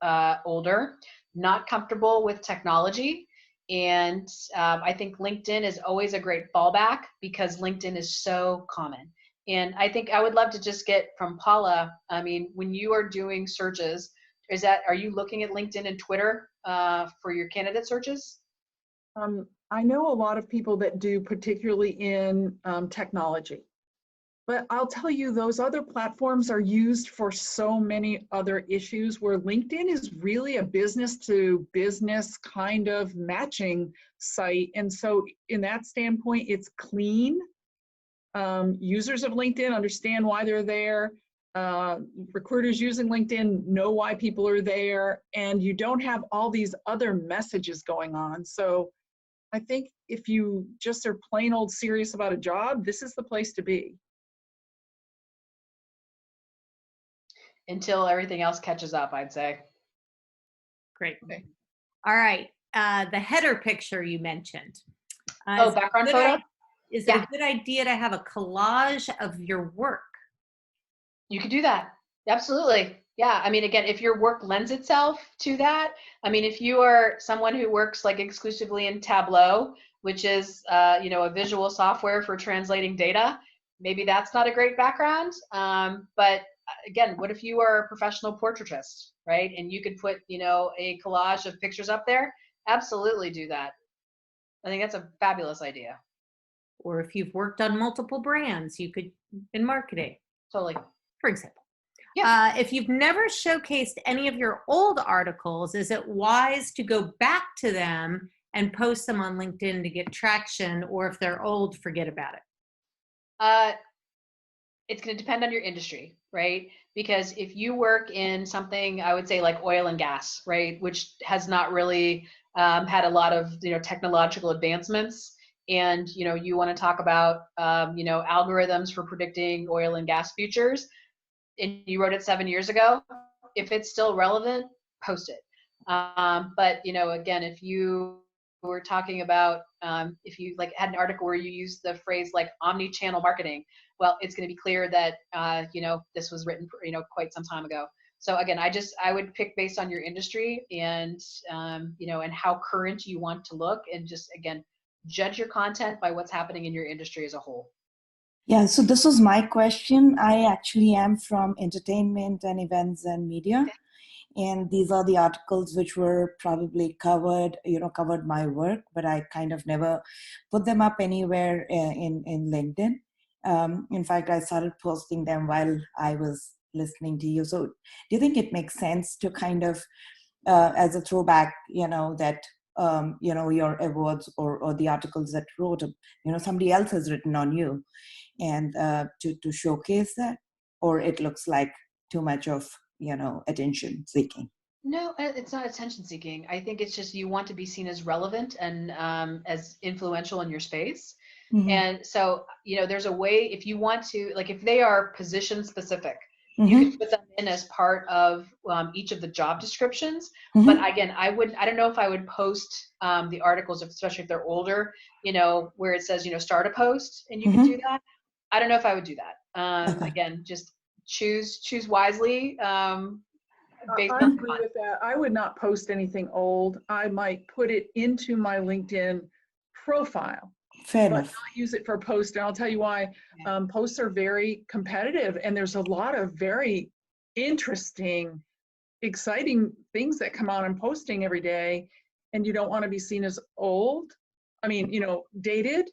S1: older, not comfortable with technology, and I think LinkedIn is always a great fallback, because LinkedIn is so common. And I think I would love to just get from Paula, I mean, when you are doing searches, are you looking at LinkedIn and Twitter for your candidate searches?
S2: I know a lot of people that do, particularly in technology. But I'll tell you, those other platforms are used for so many other issues, where LinkedIn is really a business to business kind of matching site. And so in that standpoint, it's clean. Users of LinkedIn understand why they're there. Recruiters using LinkedIn know why people are there, and you don't have all these other messages going on. So I think if you just are plain old serious about a job, this is the place to be.
S1: Until everything else catches up, I'd say.
S7: Great. Okay. All right. The header picture you mentioned.
S1: Background photo?
S7: Is it a good idea to have a collage of your work?
S1: You could do that. Absolutely. Yeah. I mean, again, if your work lends itself to that, I mean, if you are someone who works like exclusively in Tableau, which is, you know, a visual software for translating data, maybe that's not a great background. But again, what if you are a professional portraitist, right? And you could put, you know, a collage of pictures up there? Absolutely do that. I think that's a fabulous idea.
S7: Or if you've worked on multiple brands, you could, in marketing.
S1: Totally.
S7: For example. Yeah. If you've never showcased any of your old articles, is it wise to go back to them and post them on LinkedIn to get traction? Or if they're old, forget about it?
S1: It's going to depend on your industry, right? Because if you work in something, I would say like oil and gas, right, which has not really had a lot of, you know, technological advancements, and, you know, you want to talk about, you know, algorithms for predicting oil and gas futures, and you wrote it 7 years ago, if it's still relevant, post it. But, you know, again, if you were talking about, if you like had an article where you used the phrase like omni-channel marketing, well, it's going to be clear that, you know, this was written, you know, quite some time ago. So again, I would pick based on your industry and, you know, and how current you want to look, and just, again, judge your content by what's happening in your industry as a whole.
S9: Yeah, so this was my question. I actually am from entertainment and events and media. Okay. And these are the articles which were probably covered my work, but I kind of never put them up anywhere in LinkedIn. In fact, I started posting them while I was listening to you. So do you think it makes sense to kind of, as a throwback, you know, that your awards or the articles that wrote, somebody else has written on you, and to showcase that, or it looks like too much of, attention seeking?
S1: No, it's not attention seeking. I think it's just you want to be seen as relevant and as influential in your space.
S9: Mm-hmm.
S1: And so, there's a way, if you want to, like if they are position specific,
S9: Mm-hmm.
S1: you can put them in as part of each of the job descriptions.
S9: Mm-hmm.
S1: But again, I don't know if I would post the articles, especially if they're older, where it says, start a post and you
S9: Mm-hmm.
S1: can do that. I don't know if I would do that.
S9: Okay.
S1: Again, just choose wisely. Based
S2: I
S1: on
S2: agree with that. I would not post anything old. I might put it into my LinkedIn profile,
S9: Fair
S2: but
S9: enough.
S2: not use it for a post. And I'll tell you why. Posts are very competitive, and there's a lot of very interesting, exciting things that come out in posting every day, and you don't want to be seen as old. I mean, dated.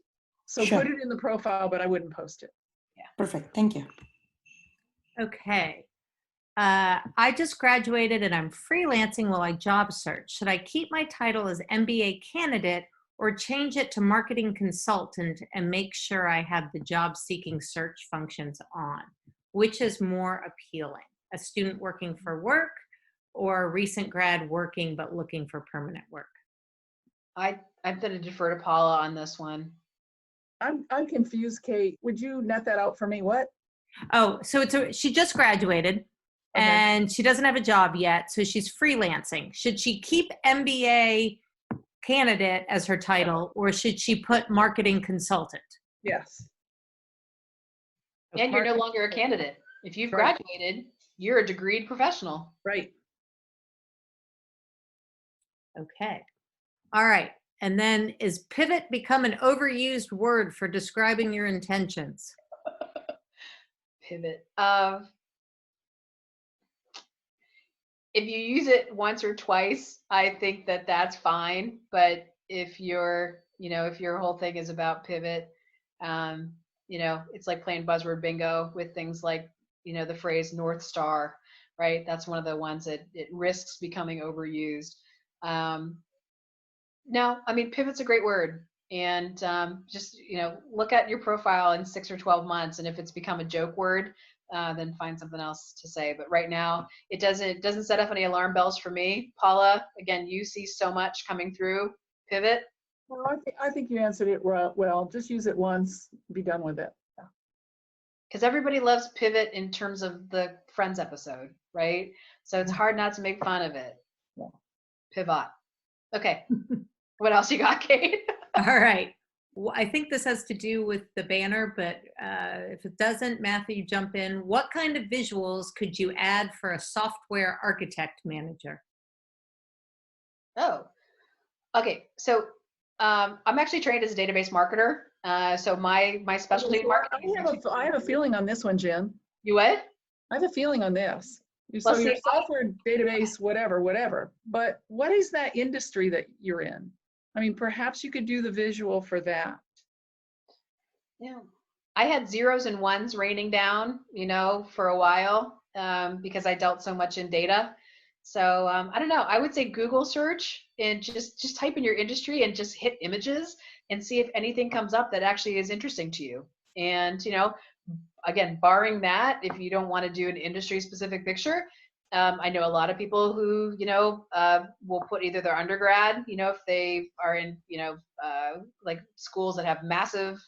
S2: So
S9: Sure.
S2: put it in the profile, but I wouldn't post it.
S1: Yeah.
S9: Perfect. Thank you.
S7: Okay. I just graduated and I'm freelancing while I job search. Should I keep my title as MBA candidate or change it to marketing consultant and make sure I have the job seeking search functions on? Which is more appealing? A student working for work or a recent grad working but looking for permanent work?
S1: I'm going to defer to Paula on this one.
S2: I'm confused, Kate. Would you net that out for me? What?
S7: Oh, so she just graduated. Okay. And she doesn't have a job yet, so she's freelancing. Should she keep MBA candidate as her title, or should she put marketing consultant?
S2: Yes.
S1: And you're no longer a candidate. If you've graduated, you're a degreed professional.
S2: Right.
S7: Okay. All right. And then, is pivot become an overused word for describing your intentions?
S1: Pivot. If you use it once or twice, I think that that's fine. But if your whole thing is about pivot, it's like playing buzzword bingo with things like, the phrase North Star, right? That's one of the ones that it risks becoming overused. No, I mean, pivot's a great word. And just, look at your profile in 6 or 12 months. And if it's become a joke word, then find something else to say. But right now, it doesn't set off any alarm bells for me. Paula, again, you see so much coming through pivot.
S2: Well, I think you answered it well. Just use it once, be done with it.
S1: Because everybody loves pivot in terms of the Friends episode, right? So it's hard not to make fun of it.
S2: Yeah.
S1: Pivot. Okay. What else you got, Kate?
S7: All right. Well, I think this has to do with the banner, but if it doesn't, Matthew, jump in. What kind of visuals could you add for a software architect manager?
S1: Oh, okay. So I'm actually trained as a database marketer. So my specialty in marketing.
S2: I have a feeling on this one, Jen.
S1: You what?
S2: I have a feeling on this.
S1: Well,
S2: so your software database, whatever. But what is that industry that you're in? I mean, perhaps you could do the visual for that.
S1: Yeah. I had zeros and ones raining down, for a while because I dealt so much in data. So I don't know. I would say Google search and just type in your industry and just hit images and see if anything comes up that actually is interesting to you. And, again, barring that, if you don't want to do an industry specific picture, I know a lot of people who, will put either their undergrad, if they are in, like schools that have massive,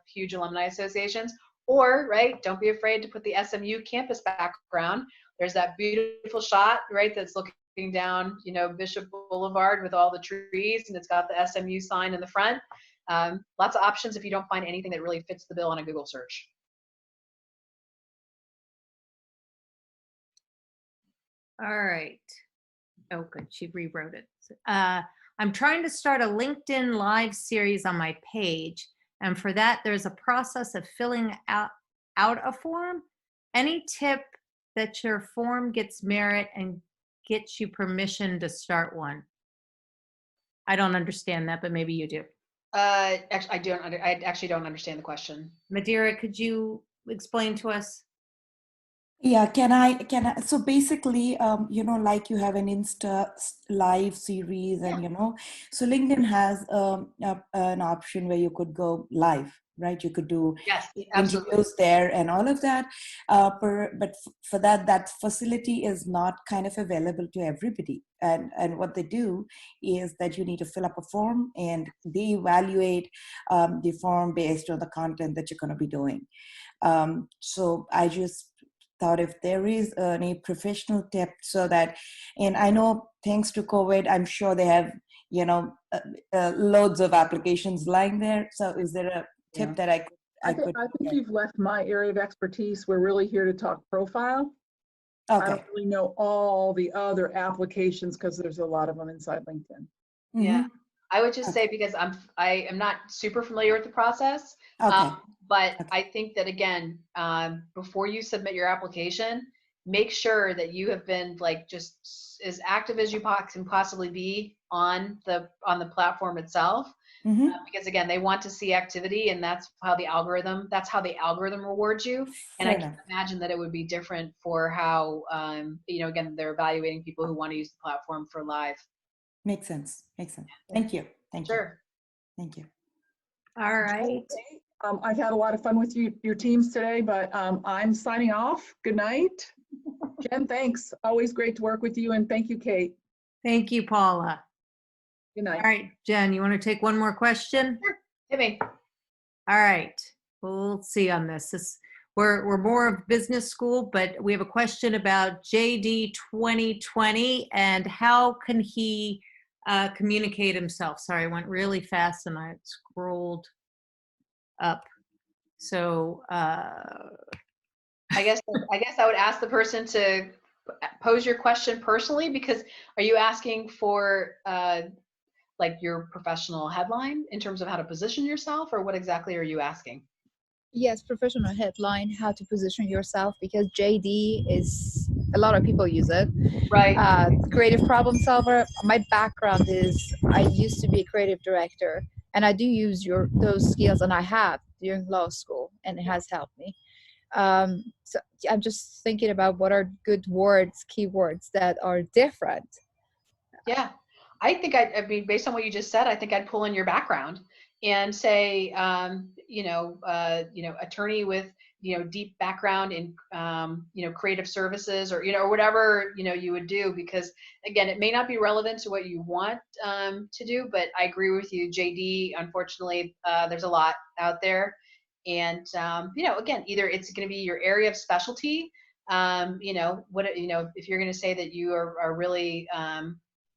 S1: huge alumni associations, or, right, don't be afraid to put the SMU campus background. There's that beautiful shot, right, that's looking down, Bishop Boulevard with all the trees, and it's got the SMU sign in the front. Lots of options if you don't find anything that really fits the bill on a Google search.
S7: All right. Oh, good. She rewrote it. I'm trying to start a LinkedIn live series on my page. And for that, there's a process of filling out a form. Any tip that your form gets merit and gets you permission to start one? I don't understand that, but maybe you do.
S1: Actually, I actually don't understand the question.
S7: Madeira, could you explain to us?
S9: Yeah, so basically, like you have an Insta live series and, so LinkedIn has an option where you could go live, right? You could do
S1: Yes, absolutely.
S9: interviews there and all of that. But for that facility is not kind of available to everybody. And what they do is that you need to fill up a form and they evaluate the form based on the content that you're going to be doing. So I just thought if there is any professional tip so that, and I know thanks to COVID, I'm sure they have, loads of applications lying there. So is there a tip that I
S2: think
S9: could
S2: you've left my area of expertise. We're really here to talk profile.
S9: Okay.
S2: I don't really know all the other applications because there's a lot of them inside LinkedIn.
S1: Yeah. I would just say, because I am not super familiar with the process,
S9: Okay.
S1: but I think that, again, before you submit your application, make sure that you have been like just as active as you can possibly be on the platform itself, because again, they want to see activity, and that's how the algorithm rewards you. And I can imagine that it would be different for how again, they're evaluating people who want to use the platform for live.
S9: Makes sense. Thank you.
S1: Sure.
S9: Thank you.
S7: All right.
S2: I've had a lot of fun with your teams today, but I'm signing off. Good night. Jen, thanks. Always great to work with you. And thank you, Kate.
S7: Thank you, Paula.
S2: Good night.
S7: All right, Jen, you want to take one more question?
S1: Sure. Hit me.
S7: All right. We'll see on this. We're more of business school, but we have a question about JD 2020 and how can he communicate himself. Sorry, I went really fast and I scrolled up. So
S1: I guess I would ask the person to pose your question personally, because are you asking for like your professional headline in terms of how to position yourself, or what exactly are you asking?
S10: Yes, professional headline, how to position yourself, because JD is, a lot of people use it.
S1: Right.
S10: Creative problem solver. My background is I used to be a creative director, and I do use those skills, and I have during law school, and it has helped me. So I'm just thinking about what are good words, keywords that are different.
S1: Yeah, I think I mean, based on what you just said, I think I'd pull in your background and say, attorney with, deep background in, creative services, or, or whatever, you would do, because again, it may not be relevant to what you want to do, but I agree with you, JD, unfortunately, there's a lot out there. And, again, either it's going to be your area of specialty, if you're going to say that you are really,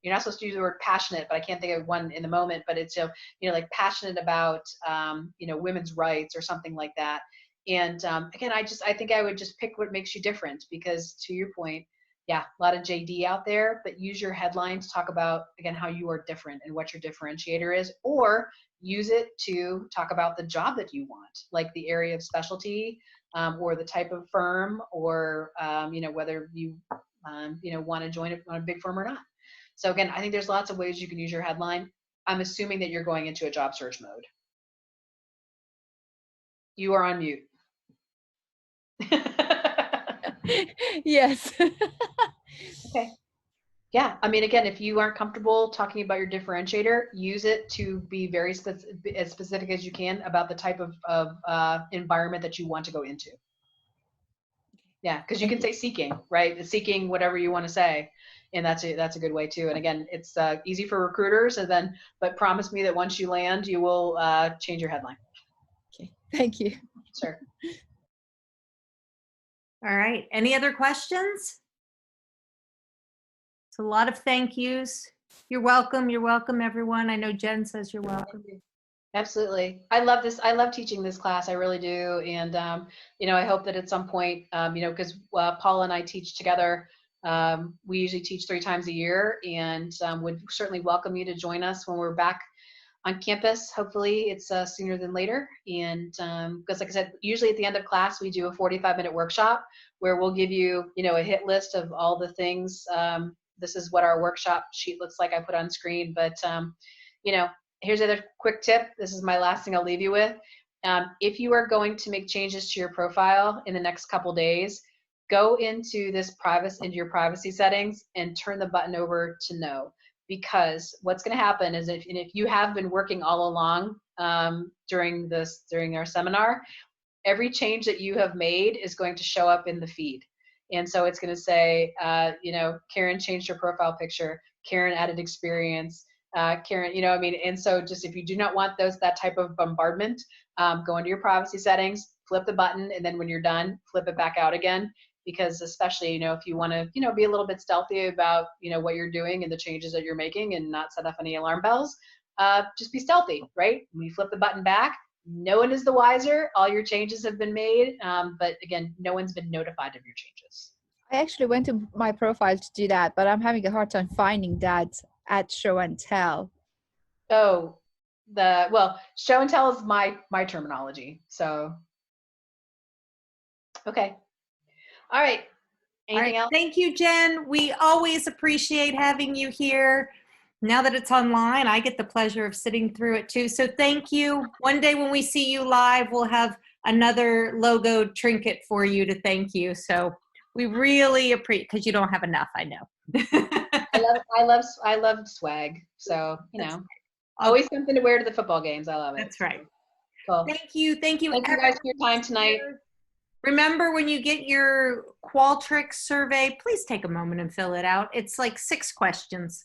S1: you're not supposed to use the word passionate, but I can't think of one in the moment, but it's, like passionate about, women's rights or something like that. And again, I think I would just pick what makes you different, because to your point, yeah, a lot of JD out there, but use your headline to talk about, again, how you are different and what your differentiator is, or use it to talk about the job that you want, like the area of specialty, or the type of firm, or, whether you, want to join a big firm or not. So again, I think there's lots of ways you can use your headline. I'm assuming that you're going into a job search mode. You are on mute.
S10: Yes.
S1: Okay. Yeah, I mean, again, if you aren't comfortable talking about your differentiator, use it to be very as specific as you can about the type of environment that you want to go into. Yeah, because you can say seeking, right? Seeking whatever you want to say, and that's a good way too. And again, it's easy for recruiters, but promise me that once you land, you will change your headline.
S10: Okay, thank you.
S1: Sure.
S7: All right. Any other questions? It's a lot of thank yous. You're welcome. You're welcome, everyone. I know Jen says you're welcome.
S1: Absolutely. I love this. I love teaching this class. I really do. And, I hope that at some point, because Paula and I teach together, we usually teach 3 times a year, and would certainly welcome you to join us when we're back on campus. Hopefully it's sooner than later. And because like I said, usually at the end of class, we do a 45-minute workshop where we'll give you, a hit list of all the things. This is what our workshop sheet looks like. I put on screen, but, here's another quick tip. This is my last thing I'll leave you with. If you are going to make changes to your profile in the next couple days, go into into your privacy settings and turn the button over to no. Because what's going to happen is if you have been working all along during our seminar, every change that you have made is going to show up in the feed. And so it's going to say, Karen changed her profile picture, Karen added experience, Karen, and so just if you do not want that type of bombardment, go into your privacy settings, flip the button, and then when you're done, flip it back out again. Because especially, if you want to, be a little bit stealthy about, what you're doing and the changes that you're making and not set off any alarm bells, just be stealthy, right? When you flip the button back, no one is the wiser. All your changes have been made. But again, no one's been notified of your changes.
S10: I actually went to my profile to do that, but I'm having a hard time finding that at show and tell.
S1: Oh, show and tell is my terminology. So, okay. All right. Anything else?
S7: Thank you, Jen. We always appreciate having you here. Now that it's online, I get the pleasure of sitting through it too. So thank you. One day when we see you live, we'll have another logo trinket for you to thank you. So we really appreciate, because you don't have enough, I know.
S1: I love swag. So, always something to wear to the football games. I love it.
S7: That's right.
S1: Cool.
S7: Thank you. Thank you.
S1: Thank you guys for your time tonight.
S7: Remember, when you get your Qualtrics survey, please take a moment and fill it out. It's like 6 questions.